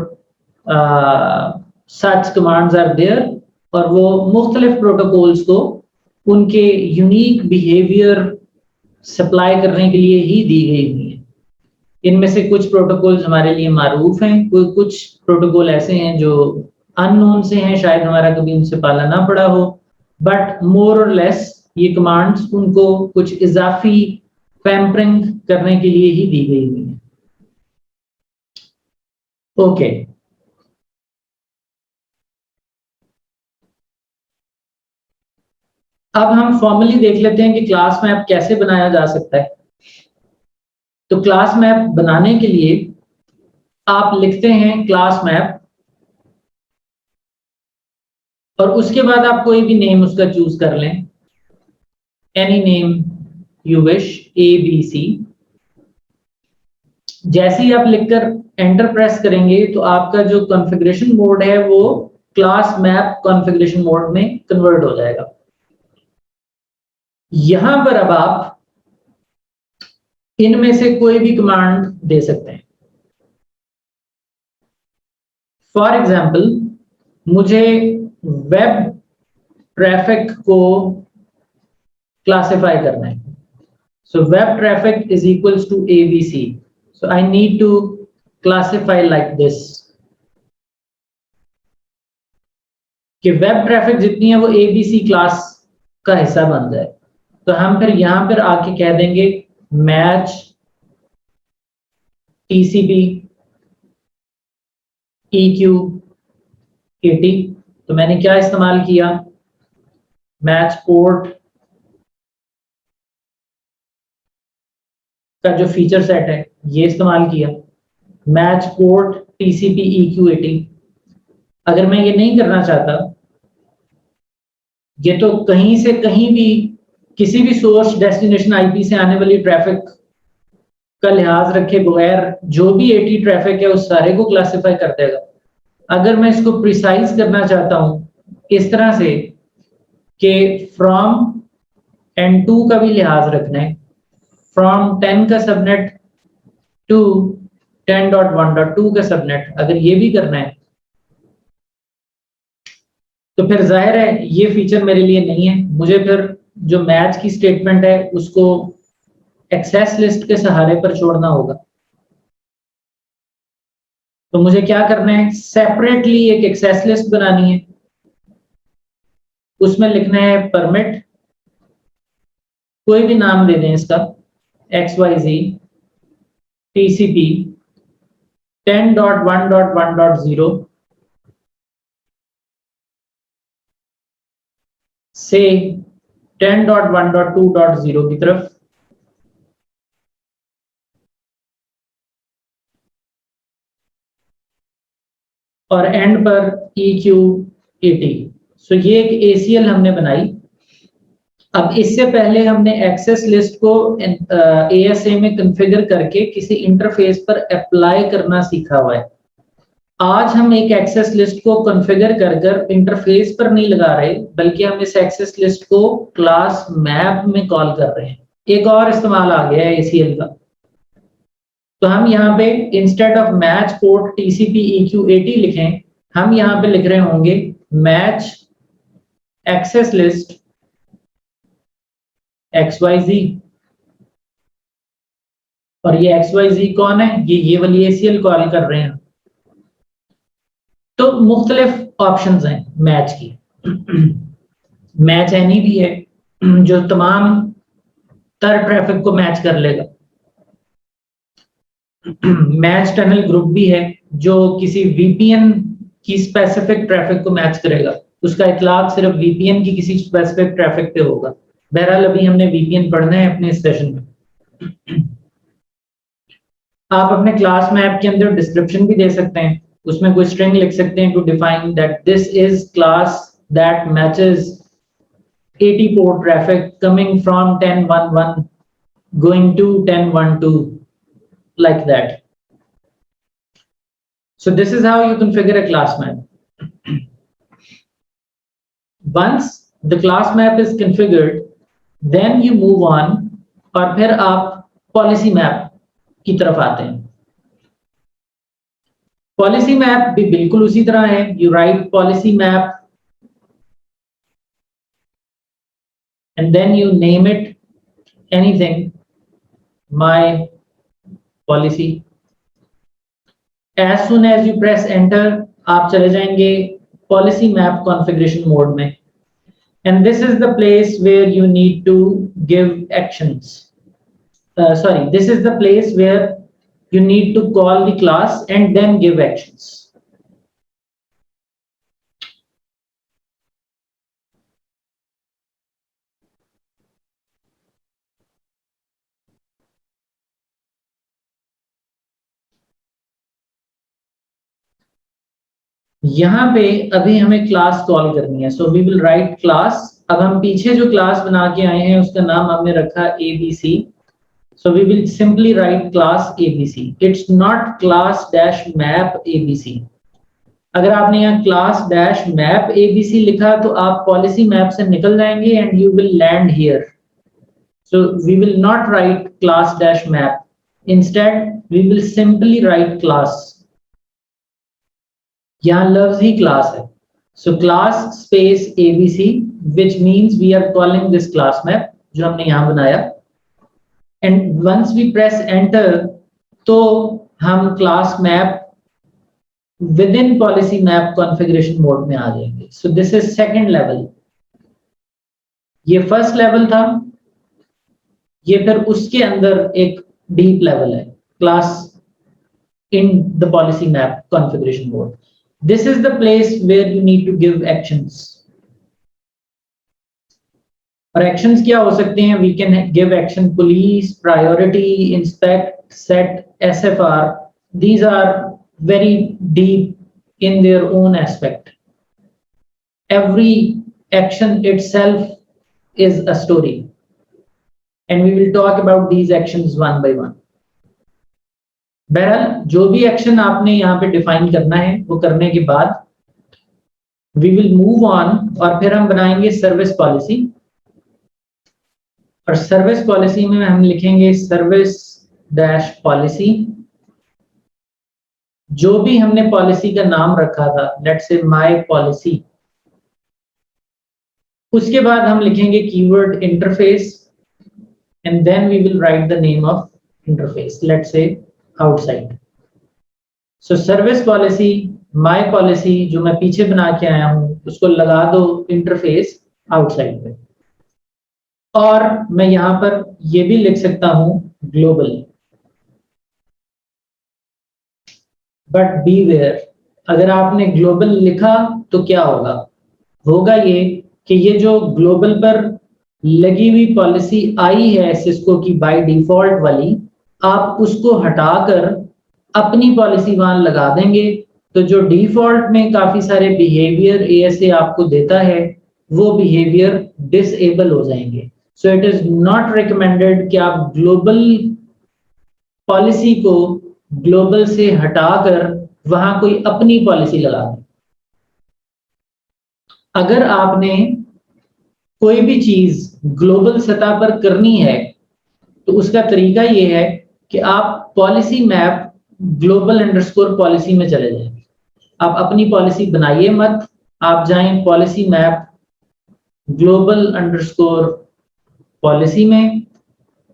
such commands are there, और वो मुख्तलिफ प्रोटोकॉल्स को उनके यूनिक बिहेवियर सप्लाई करने के लिए ही दी गई हुई है। इनमें से कुछ प्रोटोकॉल्स हमारे लिए मारूफ हैं, कुछ प्रोटोकॉल ऐसे हैं जो अननोन से हैं, शायद हमारा कभी उनसे पाला ना पड़ा हो, बट मोर और लेस ये कमांड्स उनको कुछ इजाफी पैम्परिंग करने के लिए ही दी गई हुई है। ओके, अब हम फॉर्मली देख लेते हैं कि क्लास मैप कैसे बनाया जा सकता है। तो क्लास मैप बनाने के लिए आप लिखते हैं क्लास मैप और उसके बाद आप कोई भी नेम उसका चूज कर लें, any name you wish, ABC, जैसे ही आप लिखकर एंटर प्रेस करेंगे तो आपका जो कॉन्फ़िगरेशन मोड है वो क्लास मैप कॉन्फ़िगरेशन मोड में कन्वर्ट हो जाएगा। यहां पर अब आप इनमें से कोई भी कमांड दे सकते हैं। फॉर एग्जाम्पल, मुझे वेब ट्रैफिक को क्लासिफाई करना है। So web traffic is equals to ABC. So I need to classify like this. कि वेब ट्रैफिक जितनी है वो ABC क्लास का हिस्सा बन जाए। तो हम फिर यहां पर आके कह देंगे मैच TCP EQ80। तो मैंने क्या इस्तेमाल किया, मैच पोर्ट का जो फीचर सेट है ये इस्तेमाल किया, मैच पोर्ट TCP EQ80। अगर मैं ये नहीं करना चाहता, ये तो कहीं से कहीं भी किसी भी सोर्स डेस्टिनेशन आईपी से आने वाली ट्रैफिक का लिहाज रखे बगैर जो भी एटी ट्रैफिक है उस सारे को क्लासिफाई कर देगा। अगर मैं इसको प्रिसाइज करना चाहता हूं इस तरह से कि फ्रॉम N2 का भी लिहाज रखना है, फ्रॉम 10 का सबनेट टू 10.1.2 का सबनेट, अगर ये भी करना है तो फिर जाहिर है ये फीचर मेरे लिए नहीं है। मुझे फिर जो मैच की स्टेटमेंट है उसको एक्सेस लिस्ट के सहारे पर छोड़ना होगा। तो मुझे क्या करना है, सेपरेटली एक एक्सेस लिस्ट बनानी है, उसमें लिखना है परमिट, कोई भी नाम दे दें इसका, XYZ TCP 10.1.1.0 से 10.1.2.0 की तरफ, और एंड पर EQ80। सो ये एक ACL हमने बनाई। अब इससे पहले हमने एक्सेस लिस्ट को ASA में कॉन्फ़िगर करके किसी इंटरफेस पर अप्लाई करना सीखा हुआ है। आज हम एक एक्सेस लिस्ट को कॉन्फ़िगर कर इंटरफेस पर नहीं लगा रहे, बल्कि हम इस एक्सेस लिस्ट को क्लास मैप में कॉल कर रहे हैं। एक और इस्तेमाल आ गया है ACL का। तो हम यहाँ पे instead of match port TCP EQ80 लिखें, हम यहाँ पे लिख रहे होंगे मैच एक्सेस लिस्ट XYZ। और ये XYZ कौन है, ये वाली ACL कॉल कर रहे हैं। तो मुख्तलिफ ऑप्शंस हैं मैच की। मैच एनी भी है जो तमाम तर ट्रैफिक को मैच कर लेगा। मैच टनल ग्रुप भी है जो किसी VPN की स्पेसिफिक ट्रैफिक को मैच करेगा, उसका इतलाक सिर्फ VPN की किसी स्पेसिफिक ट्रैफिक पे होगा। बहरहाल अभी हमने VPN पढ़ना है अपने इस सेशन में। आप अपने क्लास मैप के अंदर डिस्क्रिप्शन भी दे सकते हैं, उसमें कोई स्ट्रिंग लिख सकते हैं to define that this is class that matches 80 port traffic coming from 10.1.1 going to 10.1.2 like that. So this is how you configure a class map. Once the class map is configured, then you move on और फिर आप पॉलिसी मैप की तरफ आते हैं। पॉलिसी मैप भी बिल्कुल उसी तरह है। You write policy map and then you name it anything, my policy. As soon as you press enter, आप चले जाएंगे policy map configuration mode में, and this is the place where you need to give actions. This is the place where you need to call the class and then give actions. यहाँ पे अभी हमें क्लास कॉल करनी है, so we will write class. अब हम पीछे जो क्लास बना के आए हैं उसका नाम हमने रखा ABC। So we will simply write class ABC. It's not class dash map ABC. अगर आपने यहाँ class dash map ABC लिखा तो आप policy map से निकल जाएंगे and you will land here. So we will not write class dash map. Instead, we will simply write class. यहाँ लफ्ज ही class है. So class space ABC, which means we are calling this class map जो हमने यहाँ बनाया. And once we press enter, तो हम class map within policy map configuration mode में आ जाएंगे. So this is second level. ये first level था. ये फिर उसके अंदर एक deep level है. Class in the policy map configuration mode. This is the place where you need to give actions. और actions क्या हो सकते हैं? We can give action police, priority, inspect, set, SFR. These are very deep in their own aspect. Every action itself is a story. And we will talk about these actions one by one. बहरहाल जो भी एक्शन आपने यहाँ पे डिफाइन करना है वो करने के बाद we will move on और फिर हम बनाएंगे सर्विस पॉलिसी. और सर्विस पॉलिसी में हम लिखेंगे सर्विस डैश पॉलिसी. जो भी हमने पॉलिसी का नाम रखा था, लेट्स से माय पॉलिसी, उसके बाद हम लिखेंगे keyword interface and then we will write the name of interface, let's say outside. So service policy, my policy जो मैं पीछे बना के आया हूं उसको लगा दो इंटरफेस आउटसाइड पे. और मैं यहां पर ये भी लिख सकता हूं ग्लोबल. बट बीवेयर, अगर आपने ग्लोबल लिखा तो क्या होगा? होगा ये कि ये जो ग्लोबल पर लगी हुई पॉलिसी आई है सिस्को की बाय डिफॉल्ट वाली, आप उसको हटाकर अपनी पॉलिसी वहां लगा देंगे तो जो डिफॉल्ट में काफी सारे बिहेवियर एएसए आपको देता है वो बिहेवियर डिसेबल हो जाएंगे. So it is not recommended कि आप ग्लोबल पॉलिसी को ग्लोबल से हटाकर वहां कोई अपनी पॉलिसी लगा दें. अगर आपने कोई भी चीज ग्लोबल सतह पर करनी है तो उसका तरीका ये है कि आप policy map global underscore policy में चले जाएं. आप अपनी पॉलिसी बनाइए मत, आप जाएं policy map global underscore policy में.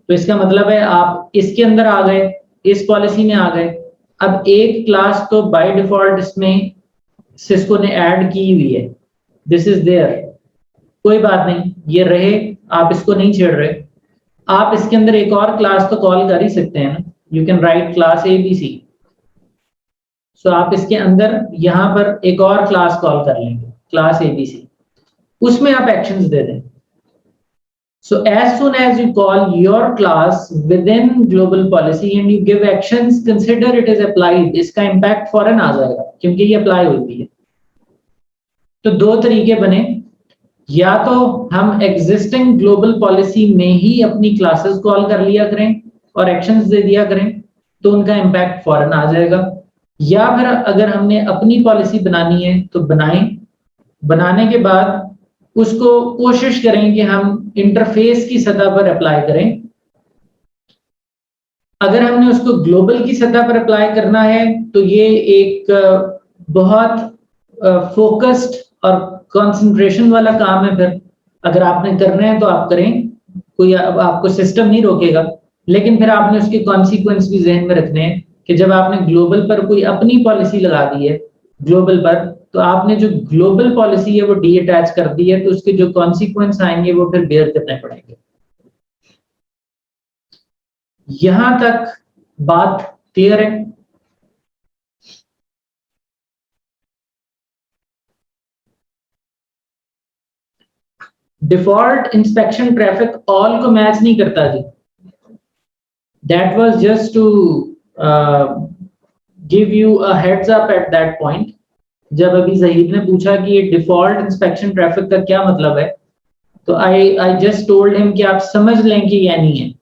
तो इसका मतलब है आप इसके अंदर आ गए, इस पॉलिसी में आ गए. अब एक क्लास तो बाय डिफॉल्ट इसमें सिस्को ने ऐड की हुई है, दिस इज देयर, कोई बात नहीं, ये रहे, आप इसको नहीं छेड़ रहे. आप इसके अंदर एक और क्लास तो कॉल कर ही सकते हैं ना. You can write class ABC. So आप इसके अंदर यहां पर एक और क्लास कॉल कर लेंगे, क्लास एबीसी. उसमें आप एक्शंस दे दें. So as soon as you call your class within global policy and you give actions, consider it is applied. इसका impact फौरन आ जाएगा क्योंकि ये अप्लाई हुई है. तो दो तरीके बने, या तो हम एग्जिस्टिंग ग्लोबल पॉलिसी में ही अपनी क्लासेस कॉल कर लिया करें और एक्शंस दे दिया करें तो उनका इम्पैक्ट फौरन आ जाएगा, या फिर अगर हमने अपनी पॉलिसी बनानी है तो बनाएं. बनाने के बाद उसको कोशिश करें कि हम इंटरफेस की सतह पर अप्लाई करें. अगर हमने उसको ग्लोबल की सतह पर अप्लाई करना है तो ये एक बहुत फोकस्ड और कंसंट्रेशन वाला काम है. फिर अगर आपने करना है तो आप करें, कोई आपको सिस्टम नहीं रोकेगा, लेकिन फिर आपने उसके कॉन्सिक्वेंस भी जहन में रखने हैं कि जब आपने ग्लोबल पर कोई अपनी पॉलिसी लगा दी है ग्लोबल पर, तो आपने जो ग्लोबल पॉलिसी है वो डी अटैच कर दी है, तो उसके जो कॉन्सिक्वेंस आएंगे वो फिर बेयर करने पड़ेंगे. यहां तक बात क्लियर है? डिफॉल्ट इंस्पेक्शन ट्रैफिक ऑल को मैच नहीं करता जी. That was just to give you a heads up at that point. जब अभी जहीद ने पूछा कि ये डिफॉल्ट इंस्पेक्शन ट्रैफिक का क्या मतलब है, तो आई जस्ट टोल्ड हिम कि आप समझ लें कि ये नहीं है.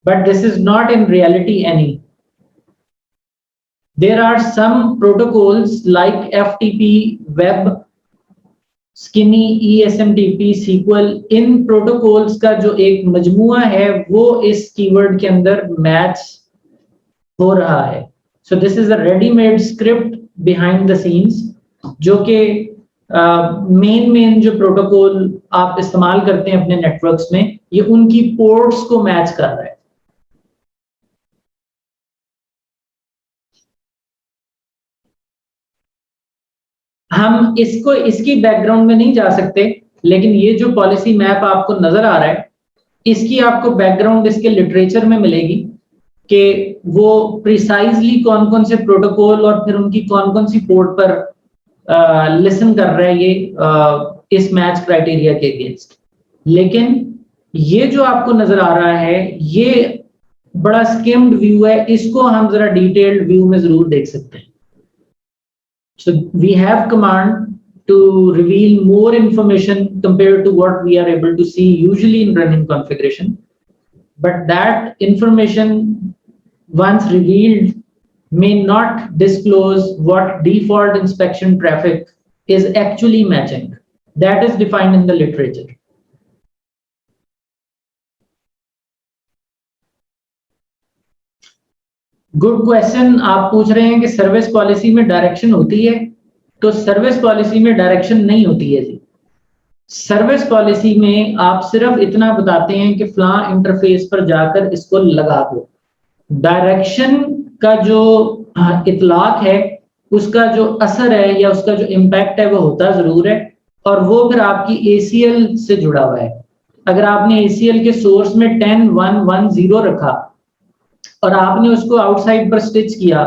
but this is not in reality any. There are some protocols like FTP, Web, Skinny, ESMTP, SQL. In protocols का जो एक मजमुआ है वो इस keyword के अंदर match हो रहा है. So this is a ready-made script behind the scenes जो कि मेन जो प्रोटोकॉल आप इस्तेमाल करते हैं अपने नेटवर्क्स में, ये उनकी पोर्ट्स को मैच कर रहा है. हम इसकी बैकग्राउंड में नहीं जा सकते, लेकिन ये जो पॉलिसी मैप आपको नजर आ रहा है, इसकी आपको बैकग्राउंड इसके लिटरेचर में मिलेगी कि वो प्रिसाइजली कौन कौन से प्रोटोकॉल और फिर उनकी कौन कौन सी पोर्ट पर लिसन कर रहा है ये इस मैच क्राइटेरिया के अगेंस्ट. लेकिन ये जो आपको नजर आ रहा है ये बड़ा स्किम्ड व्यू है, इसको हम जरा डिटेल्ड व्यू में जरूर देख सकते हैं. So we have command to reveal more information compared to what we are able to see usually in running configuration, but that information once revealed may not disclose what default inspection traffic is actually matching. That is defined in the literature. Good question. आप पूछ रहे हैं कि सर्विस पॉलिसी में डायरेक्शन होती है, तो सर्विस पॉलिसी में डायरेक्शन नहीं होती है जी. सर्विस पॉलिसी में आप सिर्फ इतना बताते हैं कि फ्लां इंटरफेस पर जाकर इसको लगा दो. डायरेक्शन का जो इतलाक है, उसका जो असर है या उसका जो इम्पैक्ट है वो होता जरूर है, और वो फिर आपकी ACL से जुड़ा हुआ है. अगर आपने ACL के सोर्स में 10.1.1.0 रखा और आपने उसको आउटसाइड पर स्टिच किया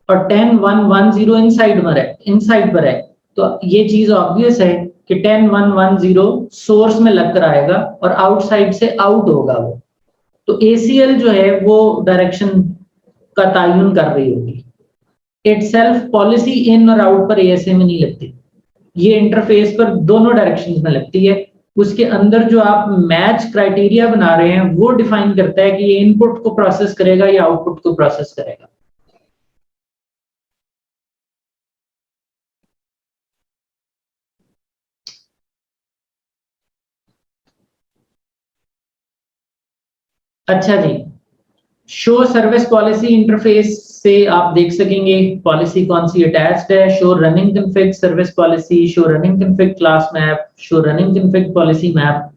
और 10.1.1.0 इनसाइड पर है, तो ये चीज ऑब्वियस है कि 10.1.1.0 सोर्स में लगकर आएगा और आउटसाइड से आउट होगा वो. तो ACL जो है वो डायरेक्शन का तयन कर रही होगी. इटसेल्फ पॉलिसी इन और आउट पर ASA में नहीं लगती, ये इंटरफेस पर दोनों डायरेक्शंस में लगती है. उसके अंदर जो आप मैच क्राइटेरिया बना रहे हैं वो डिफाइन करता है कि ये इनपुट को प्रोसेस करेगा या आउटपुट को प्रोसेस करेगा. अच्छा जी, शो सर्विस पॉलिसी इंटरफेस से आप देख सकेंगे पॉलिसी कौन सी अटैच्ड है. Show running config service policy, show running config class map, show running config policy map,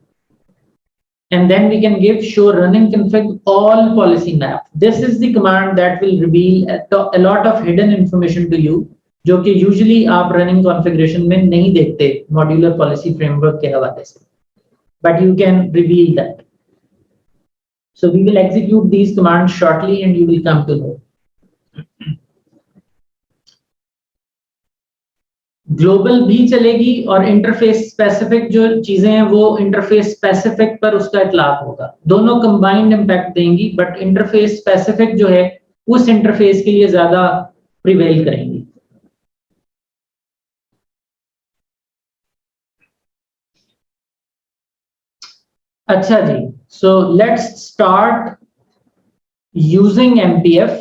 and then we can give show running config all policy map. This is the command that will reveal a lot of hidden information to you, जो कि usually आप running configuration में नहीं देखते modular policy framework के हवाले से, but you can reveal that. So we will execute these commands shortly and you will come to know. Global भी चलेगी और इंटरफेस स्पेसिफिक जो चीजें हैं वो इंटरफेस स्पेसिफिक पर उसका इतलाक होगा. दोनों कंबाइंड इंपैक्ट देंगी, बट इंटरफेस स्पेसिफिक जो है उस इंटरफेस के लिए ज्यादा प्रिवेल करेंगी. अच्छा जी, so let's start using MPF.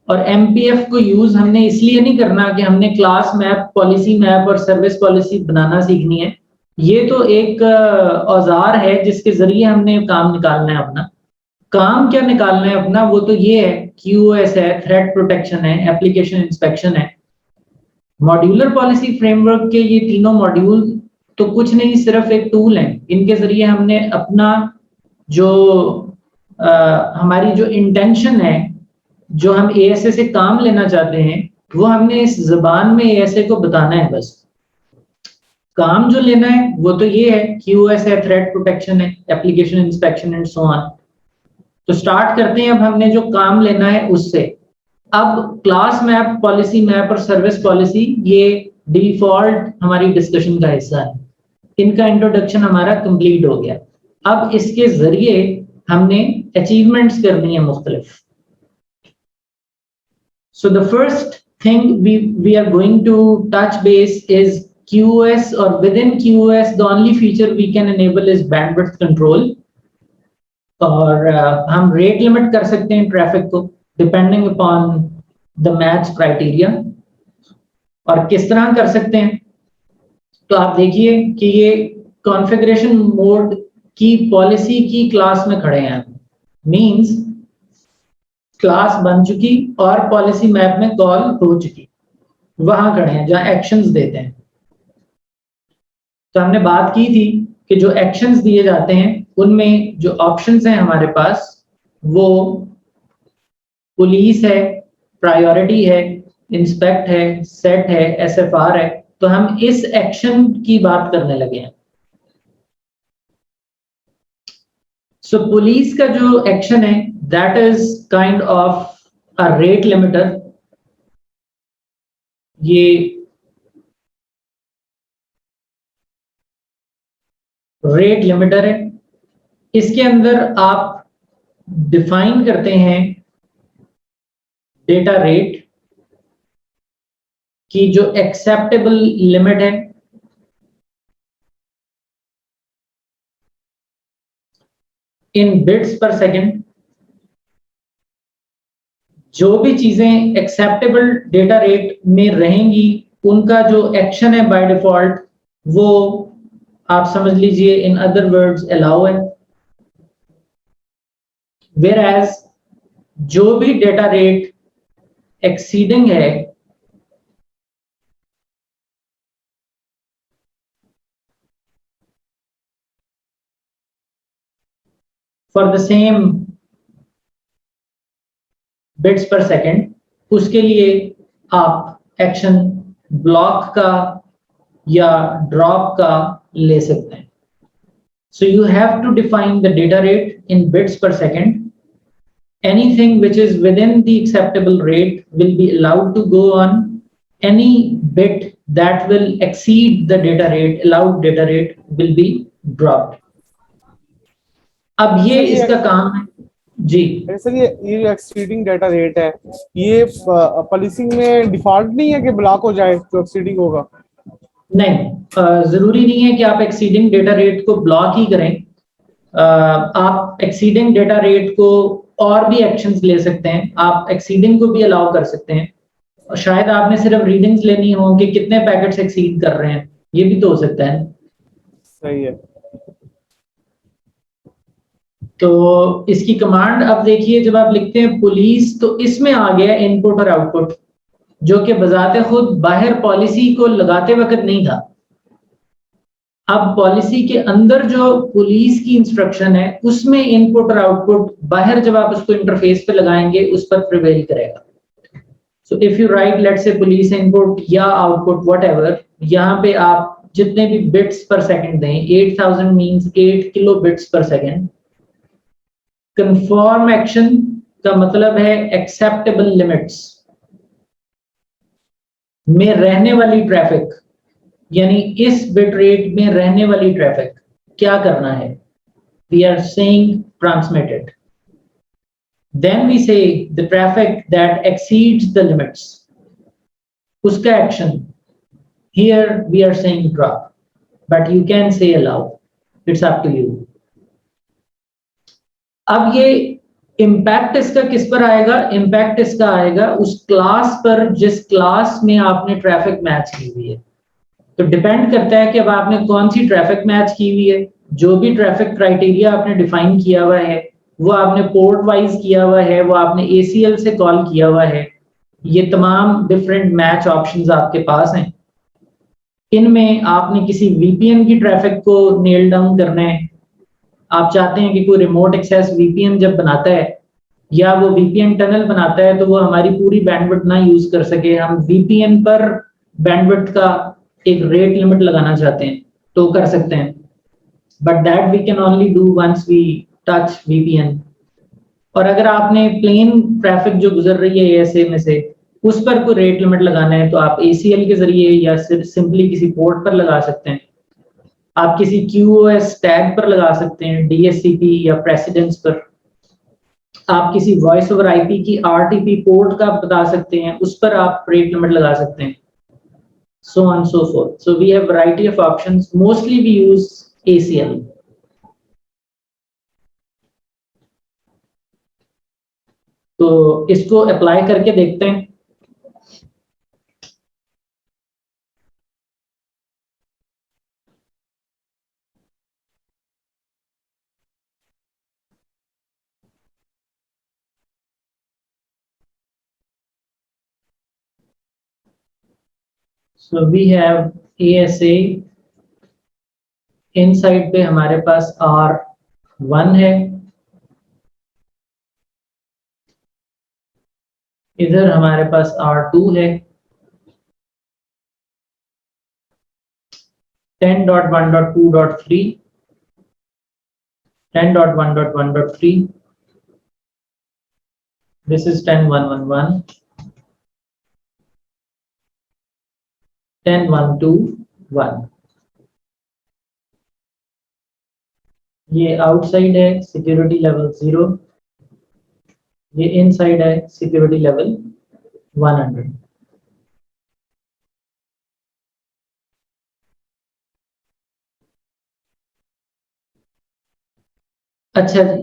और MPF को यूज हमने इसलिए नहीं करना कि हमने क्लास मैप, पॉलिसी मैप और सर्विस पॉलिसी बनाना सीखनी है. ये तो एक औजार है जिसके जरिए हमने काम निकालना है अपना. काम क्या निकालना है अपना, वो तो ये है QoS है, थ्रेट प्रोटेक्शन है, एप्लीकेशन इंस्पेक्शन है. मॉड्यूलर पॉलिसी फ्रेमवर्क के ये तीनों मॉड्यूल तो कुछ नहीं, सिर्फ एक टूल है. इनके जरिए हमने अपना जो हमारी जो इंटेंशन है, जो हम ASA से काम लेना चाहते हैं, वो हमने इस जबान में ASA को बताना है. बस काम जो लेना है वो तो ये है QoS है, थ्रेट प्रोटेक्शन है, application inspection and so on. तो स्टार्ट करते हैं अब हमने जो काम लेना है उससे. अब क्लास मैप, पॉलिसी मैप और सर्विस पॉलिसी ये डिफॉल्ट हमारी डिस्कशन का हिस्सा है. इनका इंट्रोडक्शन हमारा कंप्लीट हो गया. अब इसके जरिए हमने अचीवमेंट्स करनी है मुख्तलिफ. So the first thing we are going to touch base is QoS, or within QoS the only feature we can enable is bandwidth control. और हम रेट लिमिट कर सकते हैं ट्रैफिक को depending upon the match criteria. और किस तरह कर सकते हैं, तो आप देखिए कि ये कॉन्फ़िगरेशन मोड की पॉलिसी की क्लास में खड़े हैं, मींस क्लास बन चुकी और पॉलिसी मैप में कॉल हो चुकी, वहां खड़े हैं जहां एक्शंस देते हैं। तो हमने बात की थी कि जो एक्शंस दिए जाते हैं उनमें जो ऑप्शंस हैं हमारे पास वो पुलिस है, प्रायोरिटी है, इंस्पेक्ट है, सेट है, एसएफआर है। तो हम इस एक्शन की बात करने लगे हैं। सो पुलिस का जो एक्शन है that is kind of a rate limiter. ये रेट लिमिटर है, इसके अंदर आप डिफाइन करते हैं डेटा रेट की जो एक्सेप्टेबल लिमिट है इन बिट्स पर सेकंड। जो भी चीजें एक्सेप्टेबल डेटा रेट में रहेंगी उनका जो एक्शन है बाय डिफॉल्ट वो आप समझ लीजिए इन अदर वर्ड्स अलाउ है। वेयर एज जो भी डेटा रेट एक्सीडिंग है for the same bits per second, उसके लिए आप एक्शन ब्लॉक का या ड्रॉप का ले सकते हैं। So you have to define the data rate in bits per second. Anything which is within the acceptable rate will be allowed to go on. Any bit that will exceed the data rate, allowed data rate, will be dropped. अब ये इसका काम है जी। सर ये एक्सीडिंग डाटा रेट है, ये पॉलिसिंग में डिफॉल्ट नहीं है कि ब्लॉक हो जाए जो एक्सीडिंग होगा? नहीं, जरूरी नहीं है कि आप एक्सीडिंग डेटा रेट को ब्लॉक ही करें। आप एक्सीडिंग डेटा रेट को और भी एक्शंस ले सकते हैं, आप एक्सीडिंग को भी अलाउ कर सकते हैं। और शायद आपने सिर्फ रीडिंग्स लेनी हो कि कितने पैकेट्स एक्सीड कर रहे हैं, ये भी तो हो सकता है। सही है। तो इसकी कमांड अब देखिए, जब आप लिखते हैं पुलिस तो इसमें आ गया इनपुट और आउटपुट, जो कि बजाते खुद बाहर पॉलिसी को लगाते वक्त नहीं था। अब पॉलिसी के अंदर जो पुलिस की इंस्ट्रक्शन है उसमें इनपुट और आउटपुट बाहर जब आप उसको इंटरफेस पे लगाएंगे उस पर प्रिवेल करेगा। So if you right let's say police input या आउटपुट व्हाटएवर, यहाँ पे आप जितने भी बिट्स पर सेकंड दें, 8000 means 8 kilo bits per second. Confirm action का मतलब है एक्सेप्टेबल लिमिट्स में रहने वाली ट्रैफिक, यानी इस बिट रेट में रहने वाली ट्रैफिक क्या करना है। We are saying transmitted, then we say the traffic that exceeds the limits, उसका action here we are saying drop, but you can say allow, it's up to you. अब ये इम्पैक्ट इसका किस पर आएगा? इम्पैक्ट इसका आएगा उस क्लास पर जिस क्लास में आपने ट्रैफिक मैच की हुई है। तो डिपेंड करता है कि अब आपने कौन सी ट्रैफिक मैच की हुई है। जो भी ट्रैफिक क्राइटेरिया आपने डिफाइन किया हुआ है वो आपने पोर्ट वाइज किया हुआ है, वो आपने ACL से कॉल किया हुआ है। ये तमाम डिफरेंट मैच ऑप्शंस आपके पास हैं। इनमें आपने किसी VPN की ट्रैफिक को नेल डाउन करना है। आप चाहते हैं कि कोई रिमोट एक्सेस VPN जब बनाता है या वो VPN टनल बनाता है तो वो हमारी पूरी बैंडविड्थ ना यूज कर सके, हम VPN पर बैंडविड्थ का एक रेट लिमिट लगाना चाहते हैं तो कर सकते हैं, but that we can only do once we touch VPN। और अगर आपने प्लेन ट्रैफिक जो गुजर रही है ASA में से उस पर कोई रेट लिमिट लगाना है तो आप ACL के जरिए या सिंपली किसी पोर्ट पर लगा सकते हैं। आप किसी QoS टैग पर लगा सकते हैं, DHCP या प्रेसिडेंस पर। आप किसी वॉइस ओवर IP की RTP पोर्ट का बता सकते हैं, उस पर आप रेट लिमिट लगा सकते हैं, so on so forth. So we have variety of options. Mostly we use ACL. तो इसको अप्लाई करके देखते हैं। So we have ASA, inside पे हमारे पास R1 है, इधर हमारे पास R2 है, 10.1.2.3, 10.1.1.3, this is 10.1.1.1, 10.1.2.1, ये आउटसाइड है सिक्योरिटी लेवल 0, ये इनसाइड है सिक्योरिटी लेवल 100। अच्छा जी,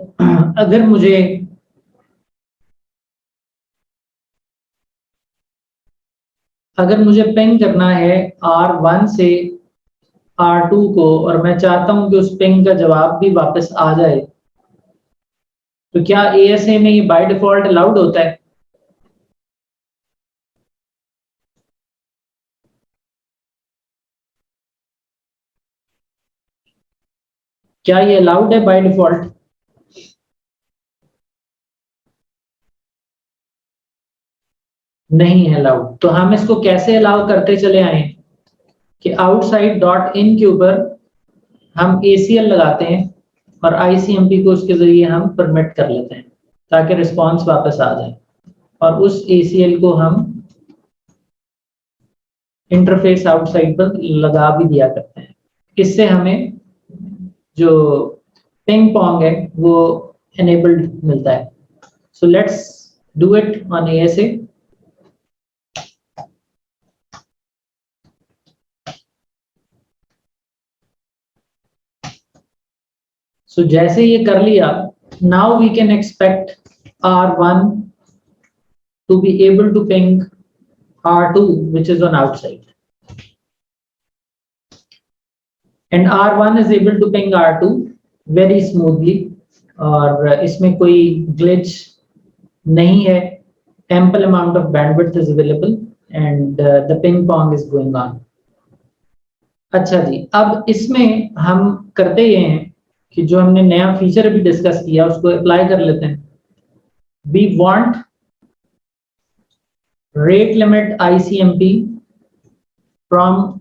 अगर मुझे पिंग करना है R1 से R2 को और मैं चाहता हूं कि उस पिंग का जवाब भी वापस आ जाए, तो क्या ASA में ये बाय डिफॉल्ट अलाउड होता है? क्या ये अलाउड है बाय डिफॉल्ट? नहीं है अलाउड। तो हम इसको कैसे अलाउ करते चले आए कि आउटसाइड डॉट इन के ऊपर हम ACL लगाते हैं और ICMP को उसके जरिए हम परमिट कर लेते हैं ताकि रिस्पांस वापस आ जाए, और उस ACL को हम इंटरफेस आउटसाइड पर लगा भी दिया करते हैं। इससे हमें जो पिंग पोंग है वो enabled मिलता है। So let's do it on ASA. So जैसे ये कर लिया, now we can expect R1 to be able to ping R2 which is on outside, and R1 is able to ping R2 very smoothly, और इसमें कोई glitch नहीं है, ample amount of bandwidth is available and the ping pong is going on. अच्छा जी, अब इसमें हम करते ये हैं कि जो हमने नया फीचर अभी डिस्कस किया उसको अप्लाई कर लेते हैं। We want rate limit ICMP from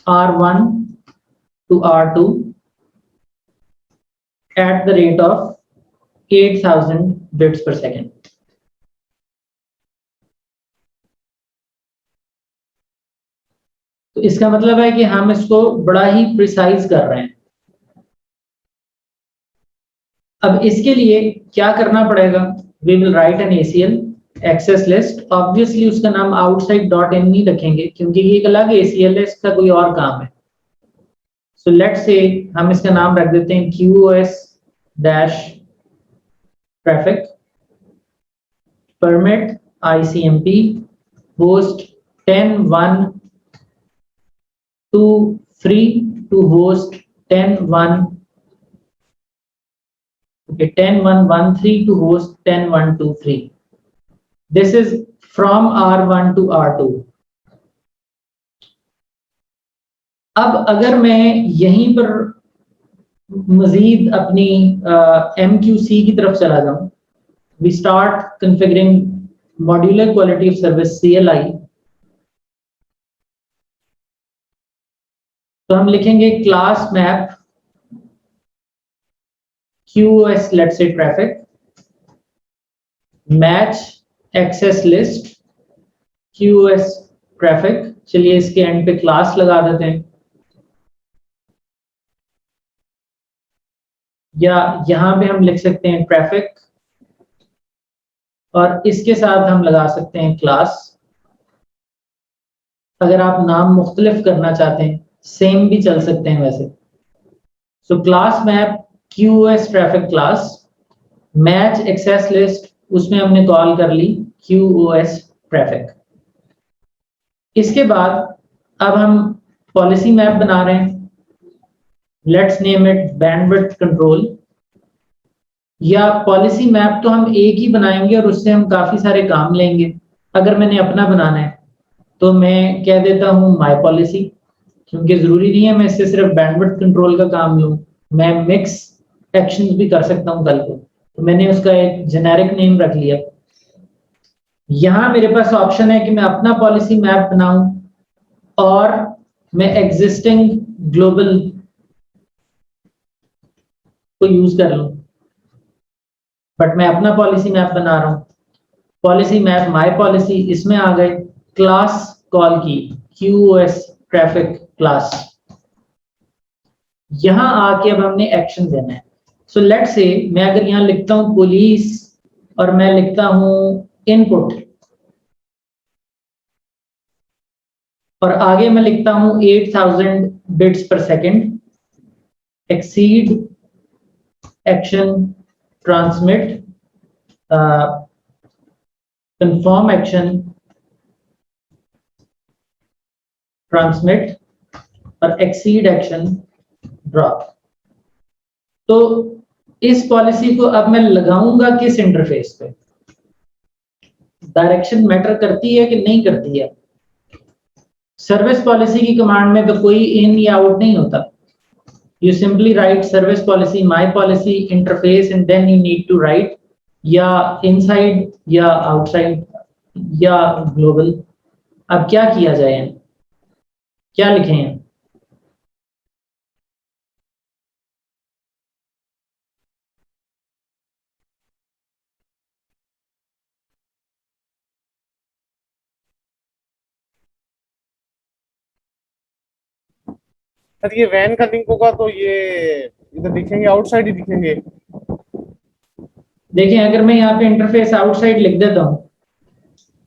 R1 to R2 at the rate of 8000 bits per second. तो इसका मतलब है कि हम इसको बड़ा ही प्रिसाइज कर रहे हैं। अब इसके लिए क्या करना पड़ेगा? We will write an ACL access list. Obviously उसका नाम outside dot in नहीं रखेंगे क्योंकि ये एक अलग ACL है, इसका कोई और काम है। So let's say हम इसका नाम रख देते हैं QoS dash traffic permit ICMP host 10.1 to free to host 10.1, okay, 10.1.13 to host 10.1.23. This is from R1 to R2. अब अगर मैं यहीं पर मजीद अपनी MQC की तरफ चला जाऊं, we start configuring modular quality of service CLI, तो हम लिखेंगे class map QoS let's say traffic match access list QoS traffic। चलिए इसके एंड पे क्लास लगा देते हैं, या यहां पे हम लिख सकते हैं ट्रैफिक और इसके साथ हम लगा सकते हैं क्लास। अगर आप नाम मुख्तलिफ करना चाहते हैं सेम भी चल सकते हैं वैसे। So class map QoS traffic class match access list, उसमें हमने कॉल कर ली QoS ट्रैफिक। इसके बाद अब हम पॉलिसी मैप बना रहे हैं, let's name it bandwidth control, या पॉलिसी मैप तो हम एक ही बनाएंगे और उससे हम काफी सारे काम लेंगे। अगर मैंने अपना बनाना है तो मैं कह देता हूं माय पॉलिसी, क्योंकि जरूरी नहीं है मैं इससे सिर्फ बैंडविड्थ कंट्रोल का काम लूं, मैं मिक्स एक्शंस भी कर सकता हूं कल को। तो मैंने उसका एक जेनेरिक नेम रख लिया। यहां मेरे पास ऑप्शन है कि मैं अपना पॉलिसी मैप बनाऊं और मैं एग्जिस्टिंग ग्लोबल को यूज कर लूं, बट मैं अपना पॉलिसी मैप बना रहा हूं। पॉलिसी मैप माय पॉलिसी, इसमें आ गए, क्लास कॉल की QoS ट्रैफिक क्लास। यहां आके अब हमने एक्शन देना है। सो लेट्स से मैं अगर यहां लिखता हूं पुलिस और मैं लिखता हूं इनपुट, और आगे मैं लिखता हूं 8000 bits per second, exceed action transmit confirm action transmit और एक्सीड एक्शन ड्रॉप। तो इस पॉलिसी को अब मैं लगाऊंगा किस इंटरफेस पे? डायरेक्शन मैटर करती है कि नहीं करती है? सर्विस पॉलिसी की कमांड में तो कोई इन या आउट नहीं होता। You simply write service policy my policy interface and then you need to write या इनसाइड या आउटसाइड या ग्लोबल। अब क्या किया जाए, क्या लिखें हैं? सर ये वैन का लिंक होगा तो ये इधर दिखेंगे, आउटसाइड ही दिखेंगे। देखिए अगर मैं यहाँ पे इंटरफेस आउटसाइड लिख देता हूँ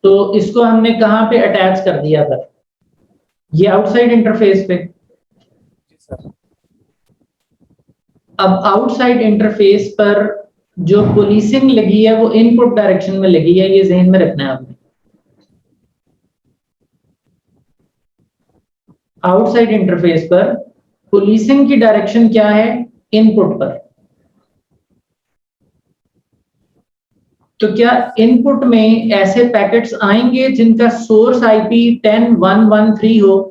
तो इसको हमने कहाँ पे अटैच कर दिया था? ये आउटसाइड इंटरफेस पे। जी सर। अब आउटसाइड इंटरफेस पर जो पुलिसिंग लगी है वो इनपुट डायरेक्शन में लगी है, ये ज़हन में रखना है आपने। आउटसाइड इंटरफेस पर पुलिसिंग की डायरेक्शन क्या है? इनपुट पर। तो क्या इनपुट में ऐसे पैकेट्स आएंगे जिनका सोर्स IP 10.1.1.3 हो?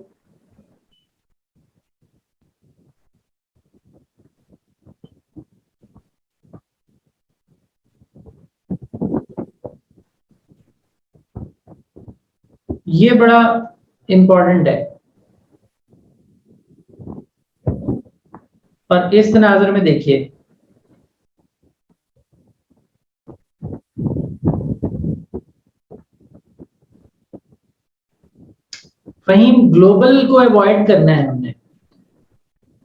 ये बड़ा इंपॉर्टेंट है। और इस तनाजुर में देखिए, फहीम ग्लोबल को अवॉइड करना है हमने,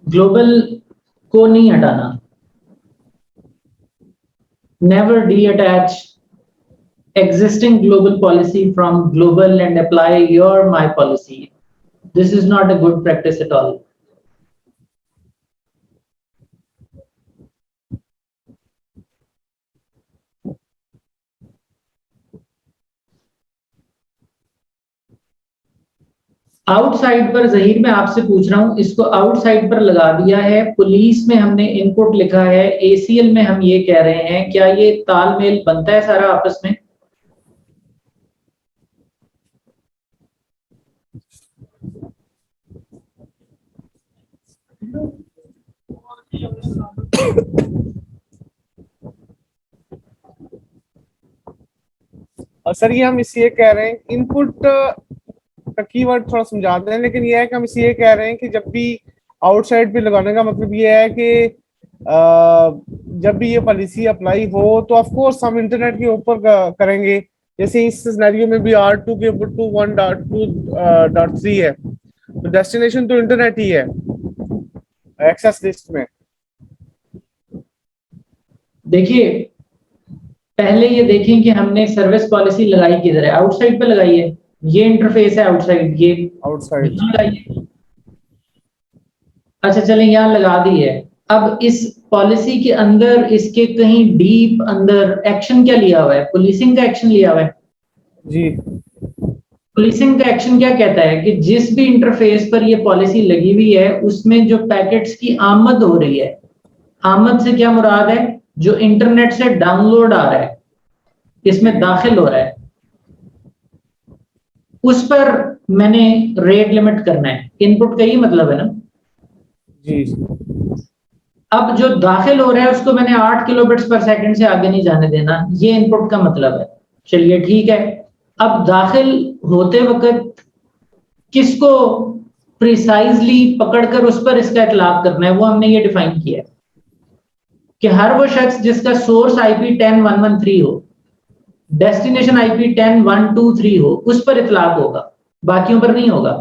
ग्लोबल को नहीं हटाना। Never detach existing global policy from global and apply your my policy. This is not a good practice at all. Outside पर जहीर मैं आपसे पूछ रहा हूं, इसको आउटसाइड पर लगा दिया है, पुलिस में हमने इनपुट लिखा है, ACL में हम ये कह रहे हैं, क्या ये तालमेल बनता है सारा आपस में? और सर ये हम इसलिए कह रहे हैं, इनपुट का कीवर्ड थोड़ा समझा दें, लेकिन ये है कि हम इसलिए कह रहे हैं कि जब भी आउटसाइड पे लगाने का मतलब ये है कि जब भी ये पॉलिसी अप्लाई हो तो ऑफ कोर्स हम इंटरनेट के ऊपर करेंगे। जैसे इस सिनेरियो में भी R2 के ऊपर 2.1.2.3 है, तो डेस्टिनेशन तो इंटरनेट ही है एक्सेस लिस्ट में। देखिए पहले ये देखें कि हमने सर्विस पॉलिसी लगाई किधर है? आउटसाइड पे लगाई है, ये इंटरफेस है आउटसाइड, ये आउटसाइड लगाई है। अच्छा चलें यहाँ लगा दी है। अब इस पॉलिसी के अंदर इसके कहीं डीप अंदर एक्शन क्या लिया हुआ है, पुलिसिंग का एक्शन लिया हुआ है। जी पुलिसिंग का एक्शन क्या कहता है कि जिस भी इंटरफेस पर ये पॉलिसी लगी हुई है उसमें जो पैकेट्स की आमद हो रही है, आमद से क्या मुराद है, जो इंटरनेट से डाउनलोड आ रहा है, इसमें दाखिल हो रहा है, उस पर मैंने रेट लिमिट करना है। इनपुट का ही मतलब है ना। जी अब जो दाखिल हो रहा है उसको मैंने 8 किलोबिट्स पर सेकंड से आगे नहीं जाने देना, ये इनपुट का मतलब है। चलिए ठीक है, अब दाखिल होते वक्त किसको प्रिसाइजली पकड़कर उस पर इसका इतलाक करना है, वो हमने ये डिफाइन किया है कि हर वो शख्स जिसका सोर्स आईपी 10.113 हो, डेस्टिनेशन आईपी 10.123 हो, उस पर इतलाक होगा, बाकियों पर नहीं होगा।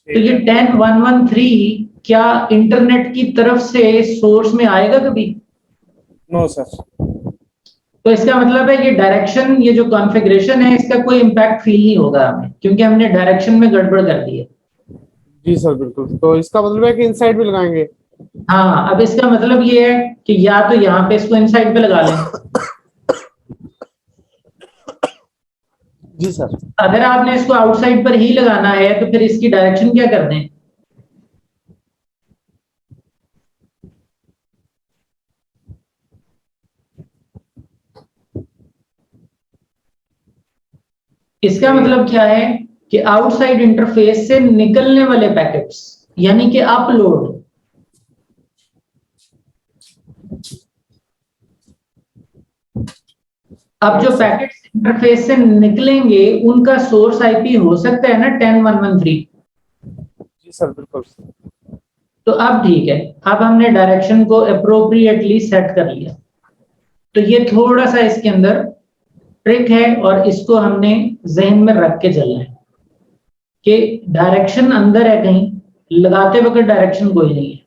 तो ये 10.113 क्या इंटरनेट की तरफ से सोर्स में आएगा कभी? No sir. तो इसका मतलब है ये डायरेक्शन, ये जो कॉन्फ़िगरेशन है, इसका कोई इम्पैक्ट फील नहीं होगा हमें, क्योंकि हमने डायरेक्शन में गड़बड़ कर दी है। जी सर बिल्कुल, तो इसका मतलब है कि इनसाइड भी लगाएंगे। हाँ, अब इसका मतलब ये है कि या तो यहाँ पे इसको इनसाइड पे लगा लें। जी सर। अगर आपने इसको आउटसाइड पर ही लगाना है तो फिर इसकी डायरेक्शन क्या कर दें? इसका मतलब क्या है कि आउटसाइड इंटरफेस से निकलने वाले पैकेट्स, यानी कि अपलोड, अब जो पैकेट्स इंटरफेस से निकलेंगे उनका सोर्स आईपी हो सकता है ना 10.113। जी सर बिल्कुल। तो अब ठीक है, अब हमने डायरेक्शन को अप्रोप्रिएटली सेट कर लिया। तो ये थोड़ा सा इसके अंदर ट्रिक है और इसको हमने जहन में रख के चलना है कि डायरेक्शन अंदर है, कहीं लगाते वक्त डायरेक्शन कोई नहीं है।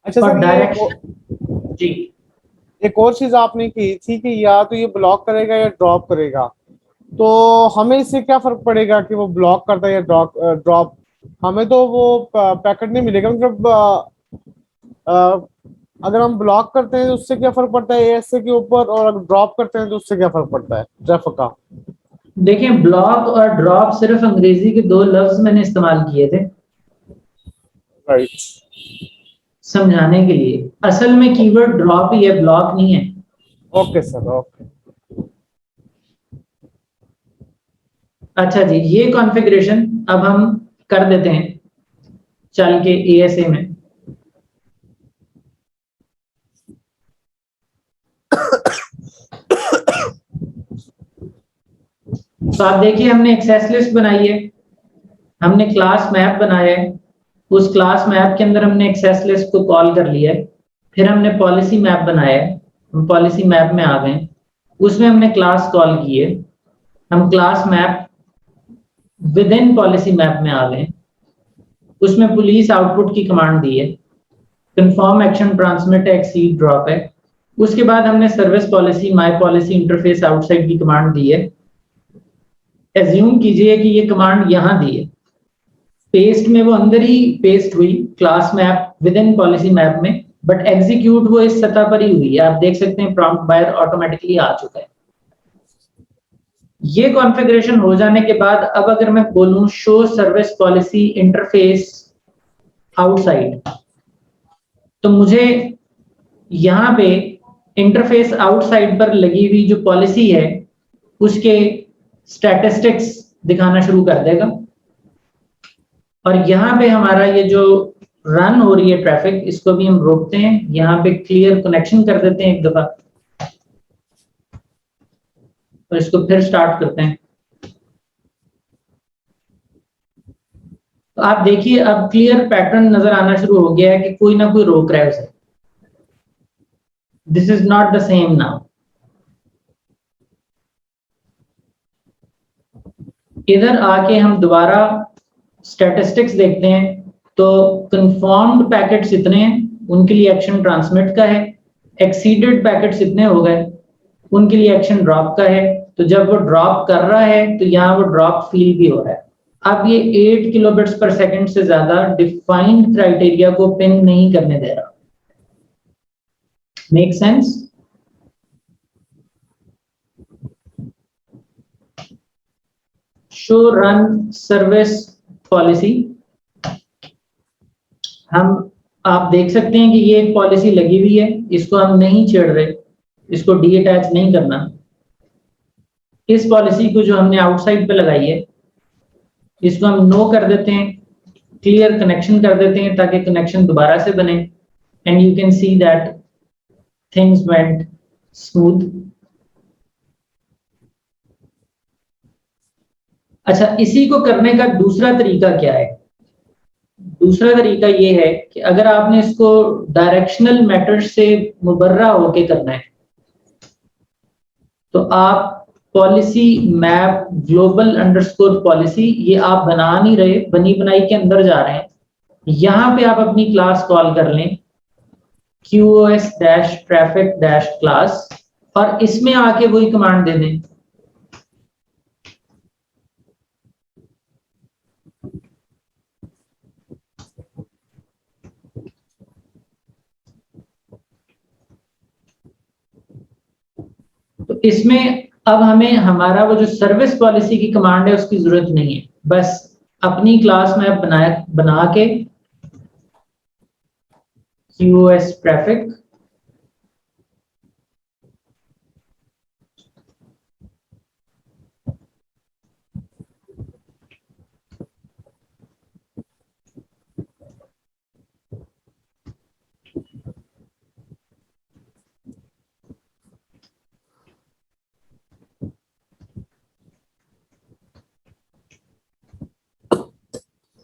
अच्छा और सर, डायरेक्शन जी, एक और चीज आपने की थी कि या तो ये ब्लॉक करेगा या ड्रॉप करेगा, तो हमें इससे क्या फर्क पड़ेगा कि वो ब्लॉक करता है या ड्रॉप? हमें तो वो पैकेट नहीं मिलेगा, मतलब अगर हम ब्लॉक करते हैं तो उससे क्या फर्क पड़ता है एएसए के ऊपर, और अगर ड्रॉप करते हैं तो उससे क्या फर्क पड़ता है ट्रैफिक का? देखें, ब्लॉक और ड्रॉप सिर्फ अंग्रेजी के दो लफ्ज मैंने इस्तेमाल किए थे राइट, समझाने के लिए। असल में कीवर्ड ड्रॉप ही है, ब्लॉक नहीं है। Okay sir, okay. अच्छा जी, ये कॉन्फ़िगरेशन अब हम कर देते हैं चल के एएसए में। तो आप देखिए, हमने एक्सेस लिस्ट बनाई है, हमने क्लास मैप बनाया है, उस क्लास मैप के अंदर हमने एक्सेस लिस्ट को कॉल कर लिया है, फिर हमने पॉलिसी मैप बनाया है, हम पॉलिसी मैप में आ गए, उसमें हमने क्लास कॉल की है, हम class map with in policy map में आ गए, उसमें पुलिस आउटपुट की कमांड दी है, confirm action transmit exceed drop है। उसके बाद हमने service policy my policy interface outside की कमांड दी है। एज्यूम कीजिए कि ये कमांड यहां दी है, पेस्ट में वो अंदर ही पेस्ट हुई class map with in policy map में, बट एग्जीक्यूट वो इस सतह पर ही हुई है। आप देख सकते हैं प्रॉम्प्ट बायर ऑटोमेटिकली आ चुका है। ये कॉन्फ़िगरेशन हो जाने के बाद अब अगर मैं बोलूं show service policy interface outside, तो मुझे यहां पे इंटरफेस आउटसाइड पर लगी हुई जो पॉलिसी है उसके स्टैटिस्टिक्स दिखाना शुरू कर देगा। और यहाँ पे हमारा ये जो रन हो रही है ट्रैफिक, इसको भी हम रोकते हैं, यहाँ पे क्लियर कनेक्शन कर देते हैं एक दफा और इसको फिर स्टार्ट करते हैं। तो आप देखिए अब क्लियर पैटर्न नजर आना शुरू हो गया है कि कोई ना कोई रोक रहा है उसे। This is not the same now. इधर आके हम दोबारा स्टैटिस्टिक्स देखते हैं, तो कंफर्म्ड पैकेट्स इतने हैं, उनके लिए एक्शन ट्रांसमिट का है। एक्सीडेड पैकेट्स इतने हो गए, उनके लिए एक्शन ड्रॉप का है। तो जब वो ड्रॉप कर रहा है तो यहाँ वो ड्रॉप फील भी हो रहा है। अब ये 8 किलोबिट्स पर सेकंड से ज्यादा डिफाइंड क्राइटेरिया को पिंग नहीं करने दे रहा। Make sense? Show run service policy, आप देख सकते हैं कि ये एक पॉलिसी लगी हुई है, इसको हम नहीं छेड़ रहे, इसको डी अटैच नहीं करना। इस पॉलिसी को जो हमने आउटसाइड पे लगाई है इसको हम नो कर देते हैं, क्लियर कनेक्शन कर देते हैं ताकि कनेक्शन दोबारा से बने, and you can see that things went smooth. अच्छा, इसी को करने का दूसरा तरीका क्या है? दूसरा तरीका ये है कि अगर आपने इसको डायरेक्शनल मेथड से मुबर्रा होके करना है तो आप policy map global underscore policy, ये आप बना नहीं रहे, बनी बनाई के अंदर जा रहे हैं, यहां पे आप अपनी क्लास कॉल कर लें QoS-traffic-class और इसमें आके वही कमांड दे दें। तो इसमें अब हमें हमारा वो जो सर्विस पॉलिसी की कमांड है उसकी जरूरत नहीं है, बस अपनी क्लास मैप बना के QoS ट्रैफिक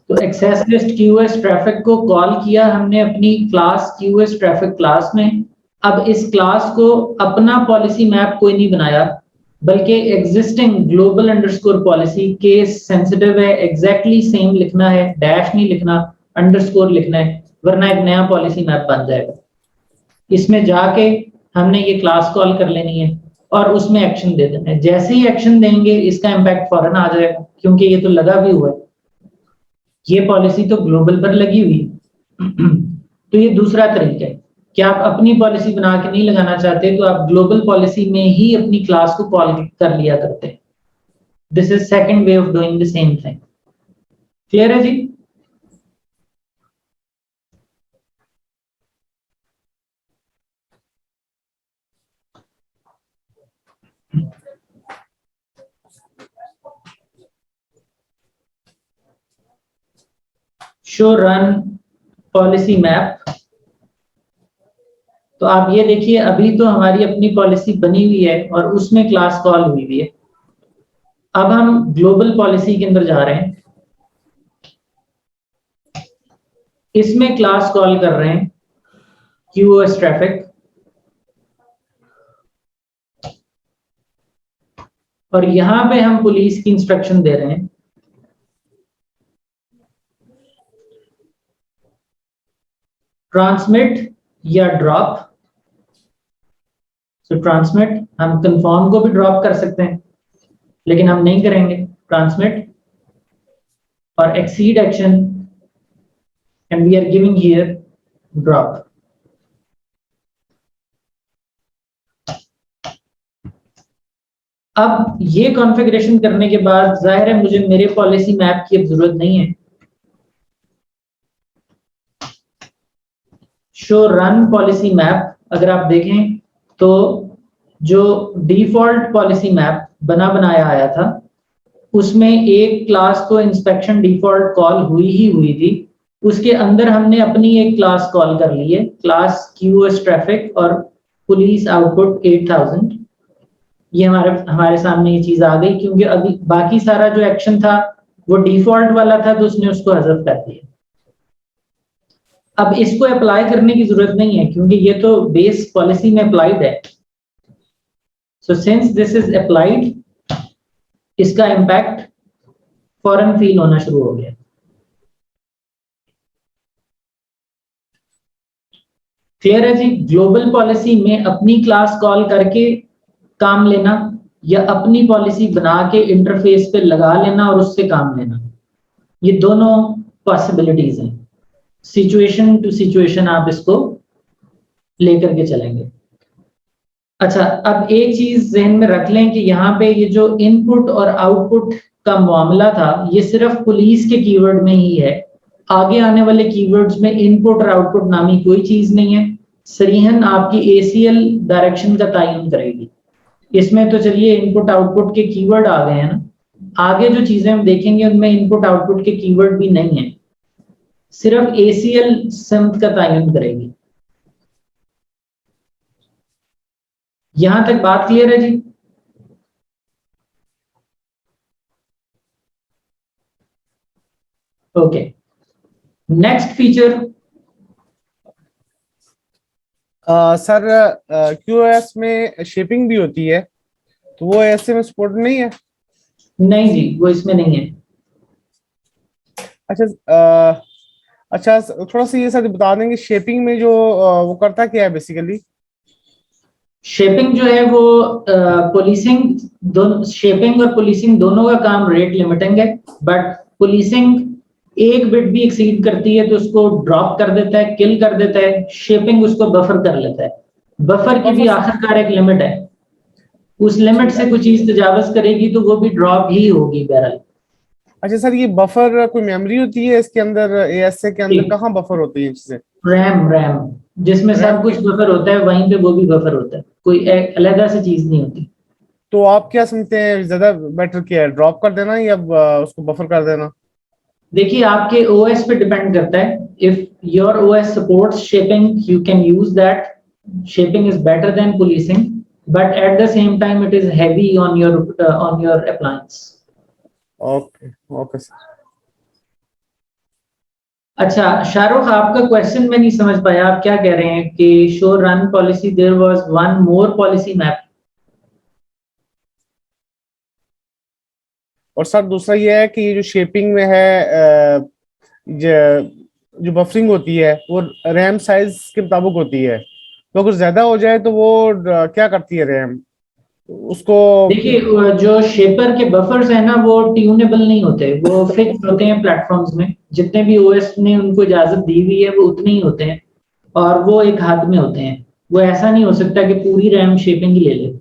तो एक्सेस लिस्ट QoS ट्रैफिक को कॉल किया हमने अपनी क्लास QoS ट्रैफिक क्लास में। अब इस क्लास को अपना पॉलिसी मैप कोई नहीं बनाया, बल्कि existing global underscore policy case sensitive है, एग्जैक्टली सेम लिखना है, डैश नहीं लिखना, अंडरस्कोर लिखना है, वरना एक नया पॉलिसी मैप बन जाएगा। इसमें जाके हमने ये क्लास कॉल कर लेनी है और उसमें एक्शन दे देना है। जैसे ही एक्शन देंगे इसका इम्पैक्ट फौरन आ जाएगा, क्योंकि ये तो लगा भी हुआ है, ये पॉलिसी तो ग्लोबल पर लगी हुई। तो ये दूसरा तरीका है कि आप अपनी पॉलिसी बना के नहीं लगाना चाहते तो आप ग्लोबल पॉलिसी में ही अपनी क्लास को कॉल कर लिया करते हैं। This is second way of doing the same thing. Clear है जी? शो रन पॉलिसी मैप, तो आप ये देखिए अभी तो हमारी अपनी पॉलिसी बनी हुई है और उसमें क्लास कॉल हुई हुई है। अब हम ग्लोबल पॉलिसी के अंदर जा रहे हैं, इसमें क्लास कॉल कर रहे हैं QoS ट्रैफिक और यहां पे हम पुलिस की इंस्ट्रक्शन दे रहे हैं ट्रांसमिट या ड्रॉप। सो ट्रांसमिट, हम कंफर्म को भी ड्रॉप कर सकते हैं लेकिन हम नहीं करेंगे, ट्रांसमिट और exceed action and we are giving here drop. अब ये कॉन्फ़िगरेशन करने के बाद जाहिर है मुझे मेरे पॉलिसी मैप की अब जरूरत नहीं है। शो रन पॉलिसी मैप, अगर आप देखें तो जो डिफॉल्ट पॉलिसी मैप बना बनाया आया था उसमें एक क्लास तो इंस्पेक्शन डिफॉल्ट कॉल हुई ही हुई थी, उसके अंदर हमने अपनी एक क्लास कॉल कर ली है, क्लास QoS ट्रैफिक और पुलिस आउटपुट 8000। ये हमारे सामने ये चीज आ गई क्योंकि अभी बाकी सारा जो एक्शन था वो डिफॉल्ट वाला था तो उसने उसको हज़फ कर दिया। अब इसको अप्लाई करने की जरूरत नहीं है क्योंकि ये तो बेस पॉलिसी में अप्लाइड है। So since this is applied, इसका इम्पैक्ट फौरन फील होना शुरू हो गया। क्लियर है जी? ग्लोबल पॉलिसी में अपनी क्लास कॉल करके काम लेना या अपनी पॉलिसी बना के इंटरफेस पे लगा लेना और उससे काम लेना, ये दोनों पॉसिबिलिटीज हैं, सिचुएशन टू सिचुएशन आप इसको लेकर के चलेंगे। अच्छा, अब एक चीज जहन में रख लें कि यहाँ पे ये जो इनपुट और आउटपुट का मामला था, ये सिर्फ पुलिस के कीवर्ड में ही है। आगे आने वाले कीवर्ड्स में इनपुट और आउटपुट नामी कोई चीज नहीं है। सरीहन आपकी ACL डायरेक्शन का तयन करेगी। इसमें तो चलिए इनपुट आउटपुट के कीवर्ड आ गए हैं ना, आगे जो चीजें हम देखेंगे उनमें इनपुट आउटपुट के कीवर्ड भी नहीं है, सिर्फ ACL सिम्त का तयन करेगी। यहां तक बात क्लियर है जी? Okay, next feature. Sir QoS में शेपिंग भी होती है, तो वो ऐसे में सपोर्ट नहीं है? नहीं जी, वो इसमें नहीं है। अच्छा, थोड़ा सा ये सर बता देंगे शेपिंग में जो वो करता क्या है बेसिकली? शेपिंग जो है वो पुलिसिंग, दोनों शेपिंग और पुलिसिंग दोनों का काम रेट लिमिटिंग है, बट पुलिसिंग एक बिट भी एक्सीड करती है तो उसको ड्रॉप कर देता है, किल कर देता है। शेपिंग उसको बफर कर लेता है। बफर की भी आखिरकार एक लिमिट है, उस लिमिट से कोई चीज तजावज करेगी तो वो भी ड्रॉप ही होगी बहरहाल। अच्छा सर, ये बफर कोई मेमोरी होती है इसके अंदर, ASA के अंदर कहाँ बफर होती है चीजें? रैम जिसमें सब कुछ बफर होता है, वहीं पे वो भी बफर होता है, कोई अलग से चीज नहीं होती। तो आप क्या समझते हैं ज्यादा बेटर क्या है, ड्रॉप कर देना या उसको बफर कर देना? देखिए आपके OS पे डिपेंड करता है। If your OS supports shaping, you can use that. Shaping is better than policing, but at the same time it is heavy on your appliance. Okay okay sir. अच्छा शाहरुख, आपका क्वेश्चन में नहीं समझ पाया, आप क्या कह रहे हैं कि show run policy there was one more policy map? और सर दूसरा ये है कि ये जो शेपिंग में है, जो बफरिंग होती है वो रैम साइज के मुताबिक होती है, तो अगर ज्यादा हो जाए तो वो क्या करती है रैम उसको? देखिए जो शेपर के बफर्स है ना, वो ट्यूनेबल नहीं होते, वो फिक्स होते हैं प्लेटफॉर्म्स में। जितने भी OS ने उनको इजाजत दी हुई है वो उतने ही होते हैं, और वो एक हाथ में होते हैं। वो ऐसा नहीं हो सकता कि पूरी रैम शेपिंग ही ले ले।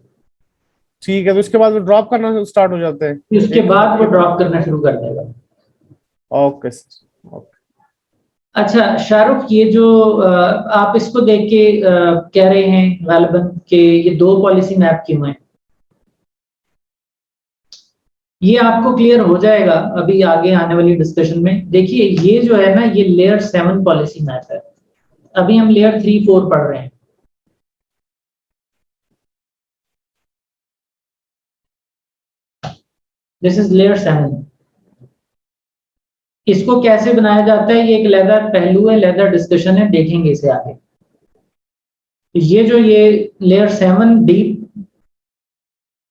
ठीक है, तो उसके बाद वो ड्रॉप करना स्टार्ट हो जाते हैं उसके बाद वो ड्रॉप करना शुरू कर देगा। Okay sir, okay. अच्छा शाहरुख, ये जो आप इसको देख के कह रहे हैं गालिबन कि ये दो पॉलिसी मैप क्यों हैं, ये आपको क्लियर हो जाएगा अभी आगे आने वाली डिस्कशन में। देखिए ये जो है ना, ये लेयर 7 पॉलिसी मैप है, अभी हम लेयर 3-4 पढ़ रहे हैं। This is layer 7। इसको कैसे बनाया जाता है ये एक अलग पहलू है, अलग डिस्कशन है, देखेंगे इसे आगे। ये लेयर 7 डीप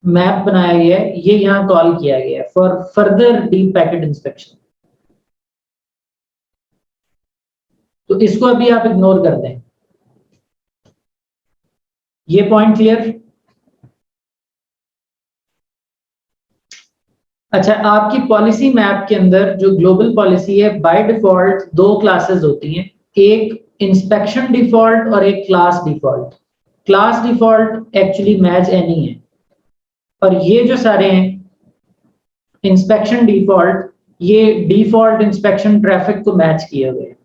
मैप बनाया गया है, ये यहां कॉल किया गया है for further deep packet inspection. तो इसको अभी आप इग्नोर कर दें। ये पॉइंट क्लियर? अच्छा, आपकी पॉलिसी मैप के अंदर जो ग्लोबल पॉलिसी है, बाय डिफॉल्ट दो क्लासेस होती हैं, एक इंस्पेक्शन डिफॉल्ट और एक class default. Class default actually match any है, और ये जो सारे हैं इंस्पेक्शन डिफॉल्ट, ये डिफॉल्ट इंस्पेक्शन ट्रैफिक को मैच किए हुए हैं।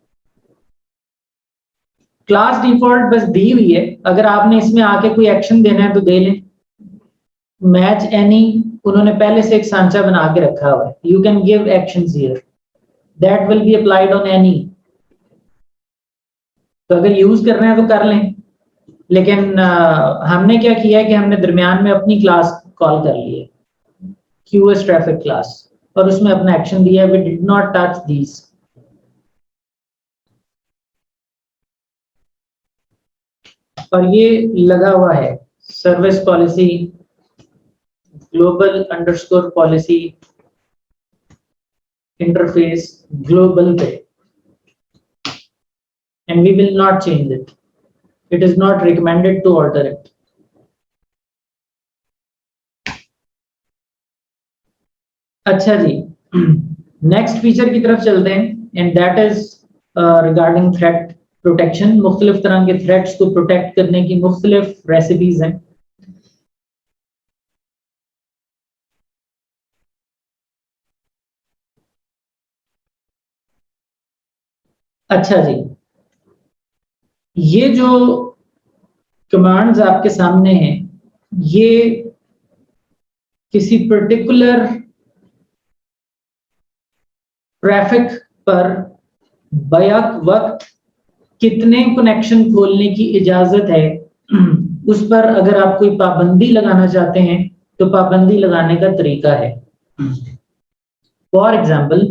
क्लास डिफॉल्ट बस दी हुई है, अगर आपने इसमें आके कोई एक्शन देना है तो दे लें। मैच एनी उन्होंने पहले से एक सांचा बना के रखा हुआ है, you can give actions here that will be applied on any. तो अगर यूज कर रहे हैं तो कर लें, लेकिन हमने क्या किया है कि हमने दरमियान में अपनी क्लास कॉल कर ली है, QoS ट्रैफिक क्लास, और उसमें अपना एक्शन दिया है, we did not touch these. और ये लगा हुआ है service policy global underscore policy interface global पे, and we will not change it. It is not recommended to alter it. अच्छा जी, नेक्स्ट फीचर की तरफ चलते हैं and that is regarding threat protection. मुख्तलिफ तरह के थ्रेट्स को प्रोटेक्ट करने की मुख्तलिफ रेसिपीज हैं। अच्छा जी, ये जो कमांड्स आपके सामने हैं ये किसी पर्टिकुलर ट्रैफिक पर बैक वक्त कितने कनेक्शन खोलने की इजाजत है उस पर अगर आप कोई पाबंदी लगाना चाहते हैं तो पाबंदी लगाने का तरीका है। फॉर एग्जाम्पल,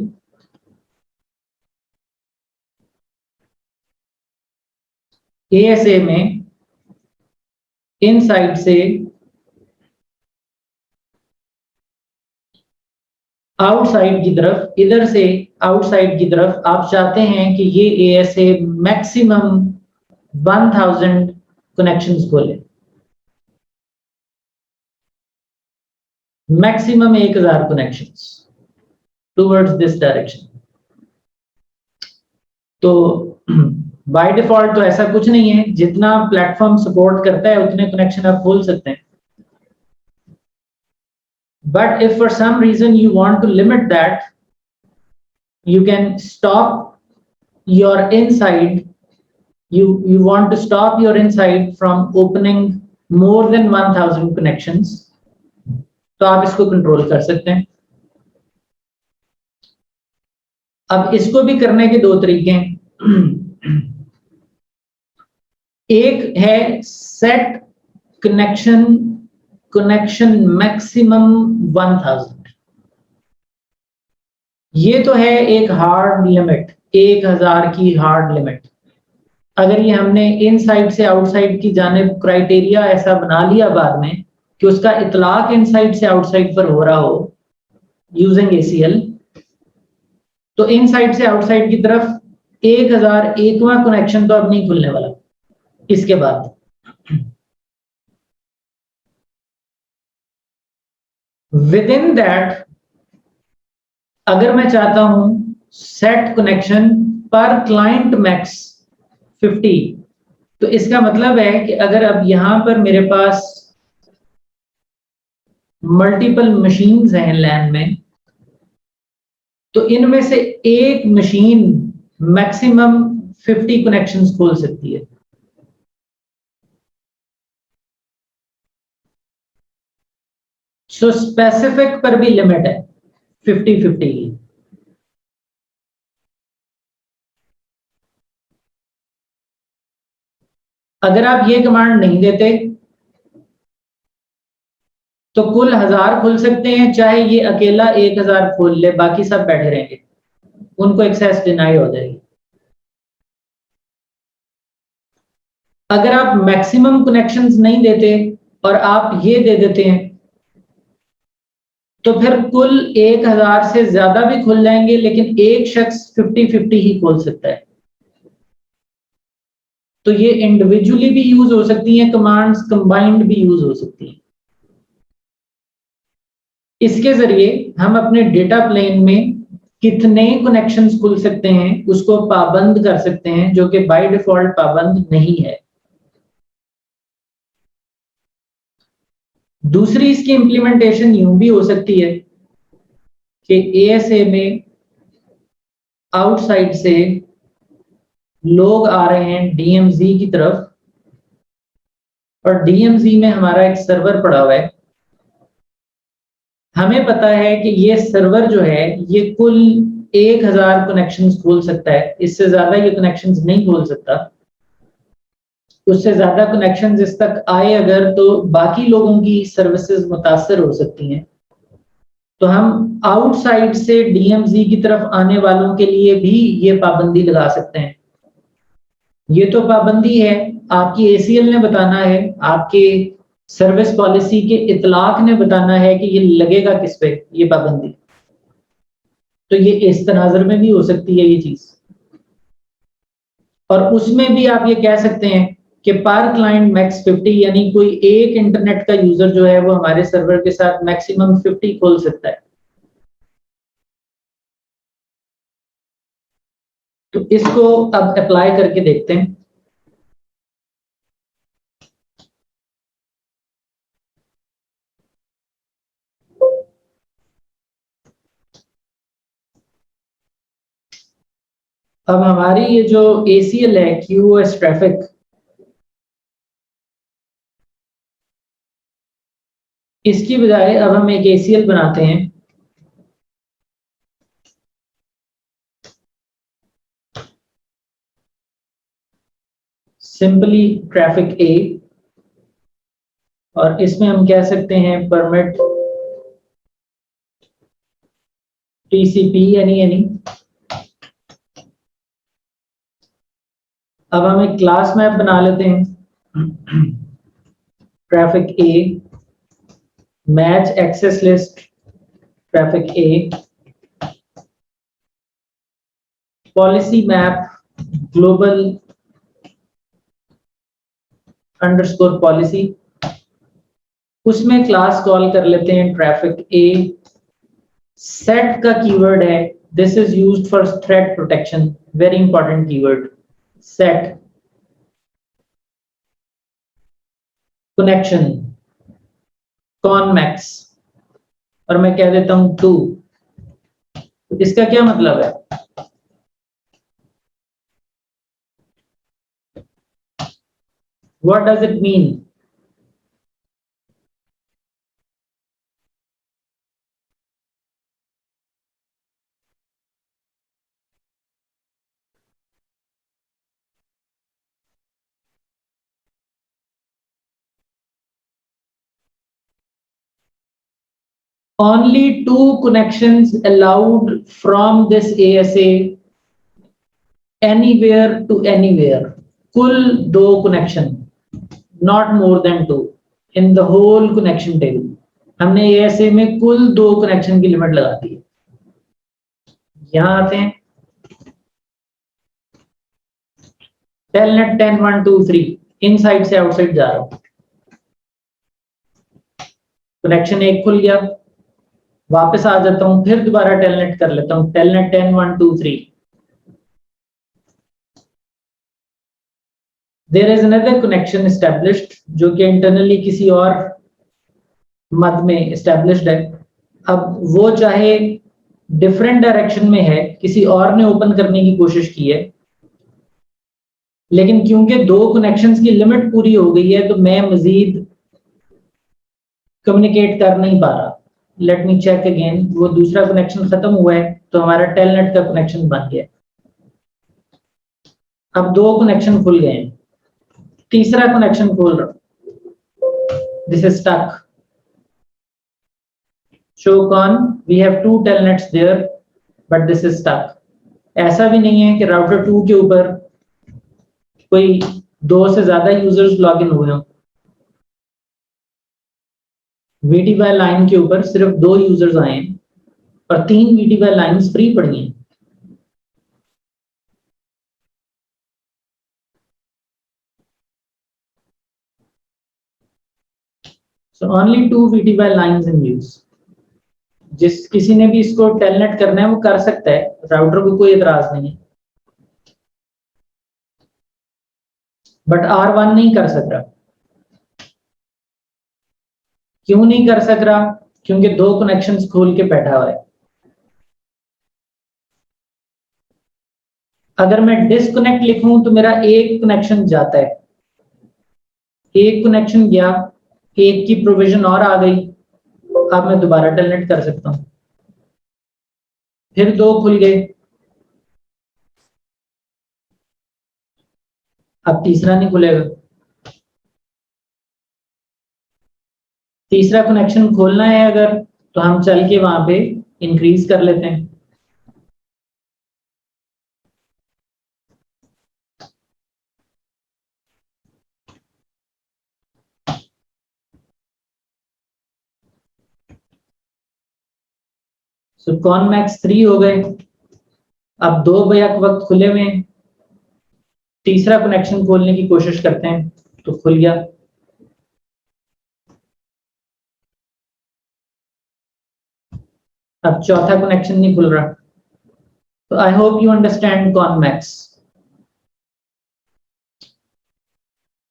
ASA में इनसाइड से आउटसाइड की तरफ, इधर से आउटसाइड की तरफ आप चाहते हैं कि ये ASA मैक्सिमम 1000 कनेक्शंस खोले, maximum 1000 connections towards this direction. तो बाय डिफॉल्ट तो ऐसा कुछ नहीं है, जितना प्लेटफॉर्म सपोर्ट करता है उतने कनेक्शन आप खोल सकते हैं। But if for some reason you want to limit that, you can stop your inside. You want to stop your inside from opening more than 1000 connections. तो आप इसको कंट्रोल कर सकते हैं। अब इसको भी करने के दो तरीके हैं। एक है सेट कनेक्शन मैक्सिमम 1000। ये तो है एक हार्ड लिमिट, 1000 की हार्ड लिमिट। अगर ये हमने इनसाइड से आउटसाइड की जानिब क्राइटेरिया ऐसा बना लिया बाद में कि उसका इतलाक इनसाइड से आउटसाइड पर हो रहा हो यूजिंग ACL, तो इनसाइड से आउटसाइड की तरफ 1001वां कनेक्शन तो अब नहीं खुलने वाला इसके बाद। विद इन दैट अगर मैं चाहता हूं सेट कनेक्शन पर क्लाइंट मैक्स 50, तो इसका मतलब है कि अगर अब यहां पर मेरे पास मल्टीपल मशीन्स हैं लैन में, तो इनमें से एक मशीन मैक्सिमम 50 कनेक्शंस खोल सकती है। सो स्पेसिफिक पर भी लिमिट है 50-50 की। अगर आप ये कमांड नहीं देते तो कुल 1000 खुल सकते हैं, चाहे ये अकेला 1000 खोल ले, बाकी सब बैठे रहेंगे, उनको एक्सेस डिनाई हो जाएगी। अगर आप मैक्सिमम कनेक्शंस नहीं देते और आप ये दे देते हैं तो फिर कुल 1000 से ज्यादा भी खुल जाएंगे, लेकिन एक शख्स 50-50 ही खोल सकता है। तो ये इंडिविजुअली भी यूज हो सकती हैं कमांड्स, कंबाइंड भी यूज हो सकती हैं। इसके जरिए हम अपने डेटा प्लेन में कितने कनेक्शंस खुल सकते हैं उसको पाबंद कर सकते हैं, जो कि बाय डिफॉल्ट पाबंद नहीं है। दूसरी इसकी इंप्लीमेंटेशन यूं भी हो सकती है कि ASA में आउटसाइड से लोग आ रहे हैं DMZ की तरफ, और DMZ में हमारा एक सर्वर पड़ा हुआ है। हमें पता है कि ये सर्वर जो है ये कुल 1000 कनेक्शंस खोल सकता है, इससे ज्यादा ये कनेक्शंस नहीं खोल सकता। उससे ज्यादा कनेक्शंस इस तक आए अगर, तो बाकी लोगों की सर्विसेज मुतासर हो सकती हैं। तो हम आउटसाइड से DMZ की तरफ आने वालों के लिए भी ये पाबंदी लगा सकते हैं। ये तो पाबंदी है, आपकी ACL ने बताना है, आपके सर्विस पॉलिसी के इतलाक ने बताना है कि ये लगेगा किस पे ये पाबंदी। तो ये इस तनाजर में भी हो सकती है ये चीज, और उसमें भी आप ये कह सकते हैं कि पर क्लाइंट मैक्स 50, यानी कोई एक इंटरनेट का यूजर जो है वो हमारे सर्वर के साथ मैक्सिमम 50 खोल सकता है। तो इसको अब अप्लाई करके देखते हैं। अब हमारी ये जो ACL है, QoS ट्रैफिक, इसकी बजाय अब हम एक ACL बनाते हैं। सिंपली ट्रैफिक A, और इसमें हम कह सकते हैं परमिट TCP any। अब हम एक क्लास मैप बना लेते हैं। Traffic A match access list traffic A policy map global underscore policy, उसमें क्लास कॉल कर लेते हैं ट्रैफिक A। सेट का कीवर्ड है, this is used for threat protection, very important keyword set. Connection conmax, और मैं कह देता हूं 2। इसका क्या मतलब है? What does it mean? Only 2 connections allowed from this ASA anywhere to anywhere. कुल 2 connection, not more than 2 in the whole connection table. हमने ASA में कुल 2 connection की लिमिट लगा दी है। यहां आते हैं, टेलनेट 10 1 2 3 इनसाइड से आउटसाइड जा रहा हूं। कनेक्शन 1 खुल गया, वापस आ जाता हूं, फिर दोबारा टेलनेट कर लेता हूं, telnet 10 1 2 3। There is another connection established, जो कि इंटरनली किसी और मद में एस्टेब्लिश्ड है। अब वो चाहे डिफरेंट डायरेक्शन में है, किसी और ने ओपन करने की कोशिश की है, लेकिन क्योंकि 2 कनेक्शंस की लिमिट पूरी हो गई है तो मैं मजीद कम्युनिकेट कर नहीं पा रहा। लेट मी चेक अगेन, वो दूसरा कनेक्शन खत्म हुआ है तो हमारा टेलनेट का कनेक्शन बन गया। अब 2 कनेक्शन खुल गए हैं, तीसरा कनेक्शन खोल रहा हूं, this is stuck. Show conn, we have 2 telnets there but this is stuck. ऐसा भी नहीं है कि राउटर 2 के ऊपर कोई 2 से ज्यादा यूजर्स लॉगिन हुए हों। VTY लाइन के ऊपर सिर्फ 2 यूजर्स आए हैं और 3 VTY लाइंस फ्री पड़ी हैं। So only 2 VTY lines in use. जिस किसी ने भी इसको टेलनेट करना है वो कर सकता है, राउटर को कोई एतराज नहीं है, बट R1 नहीं कर सक रहा। क्यों नहीं कर सक रहा? क्योंकि 2 कनेक्शंस खोल के बैठा हुआ है। अगर मैं डिस्कनेक्ट लिखूं तो मेरा एक कनेक्शन जाता है, एक कनेक्शन गया, एक की प्रोविजन और आ गई, अब मैं दोबारा टेलनेट कर सकता हूं, फिर 2 खुल गए, अब तीसरा नहीं खुलेगा। तीसरा कनेक्शन खोलना है अगर, तो हम चल के वहां पे इंक्रीज कर लेते हैं। सो कॉनमैक्स 3 हो गए, अब 2 बैक वक्त खुले हुए हैं। तीसरा कनेक्शन खोलने की कोशिश करते हैं तो खुल गया। अब चौथा कनेक्शन नहीं खुल रहा। तो आई होप यू अंडरस्टैंड कॉनमैक्स।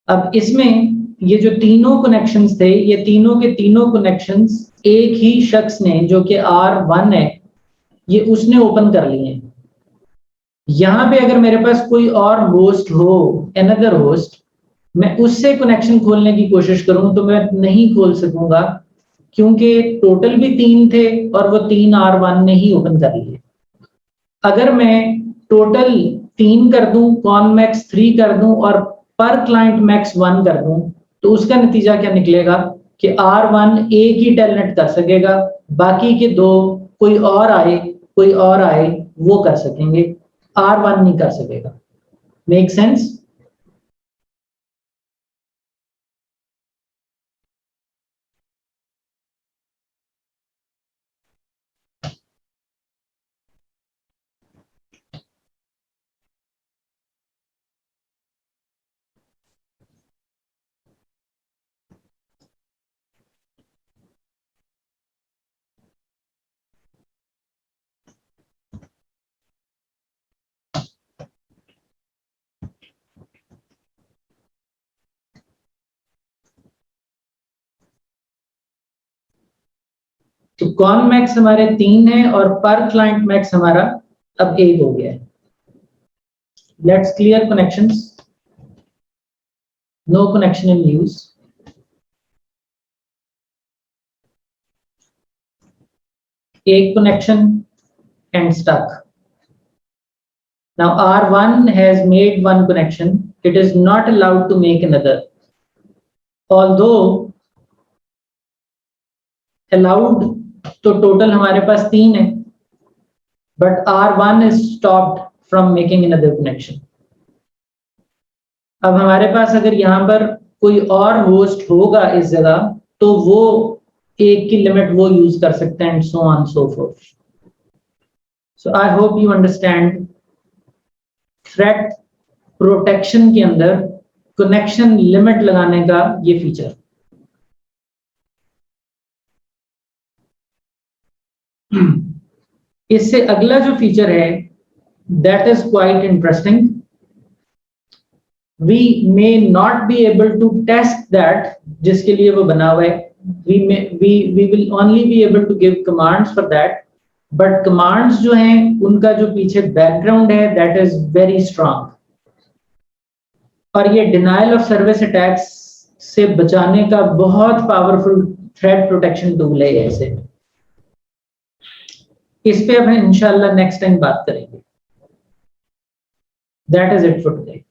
अब इसमें ये जो तीनों कनेक्शंस थे, ये तीनों के तीनों कनेक्शंस एक ही शख्स ने, जो कि R1 है, ये उसने ओपन कर लिए हैं। यहां पे अगर मेरे पास कोई और होस्ट हो, अनदर होस्ट, मैं उससे कनेक्शन खोलने की कोशिश करूं तो मैं नहीं खोल सकूंगा, क्योंकि टोटल भी 3 थे और वो 3 R1 ने ही ओपन कर लिए। अगर मैं टोटल 3 कर दूं, कॉनमैक्स 3 कर दूं और पर क्लाइंट मैक्स 1 कर दूं, तो उसका नतीजा क्या निकलेगा कि R1 एक ही टेलनेट कर सकेगा, बाकी के 2 कोई और आए वो कर सकेंगे, R1 नहीं कर सकेगा। Make sense? तो कॉन मैक्स हमारे 3 है और पर क्लाइंट मैक्स हमारा अब 1 हो गया है। Let's clear connections. No connection in use. एक connection and stuck. Now R1 has made one connection. It is not allowed to make another. Although allowed तो total हमारे पास 3 है, but R1 is stopped from making another connection. अब हमारे पास अगर यहाँ पर कोई और होस्ट होगा इस जगह, तो वो 1 की लिमिट वो यूज कर सकते हैं, and so on so forth. So I hope you understand threat protection के अंदर कनेक्शन लिमिट लगाने का ये फीचर। इससे अगला जो फीचर है, that is quite interesting. We may not be able to test that, जिसके लिए वो बना हुआ है। we will only be able to give commands for that, but commands जो हैं उनका जो पीछे बैकग्राउंड है, दैट इज वेरी स्ट्रांग। और ये डिनायल ऑफ सर्विस अटैक्स से बचाने का बहुत पावरफुल थ्रेट प्रोटेक्शन टूल है ऐसे। इस पे हम इंशाल्लाह नेक्स्ट टाइम बात करेंगे। That is it for today.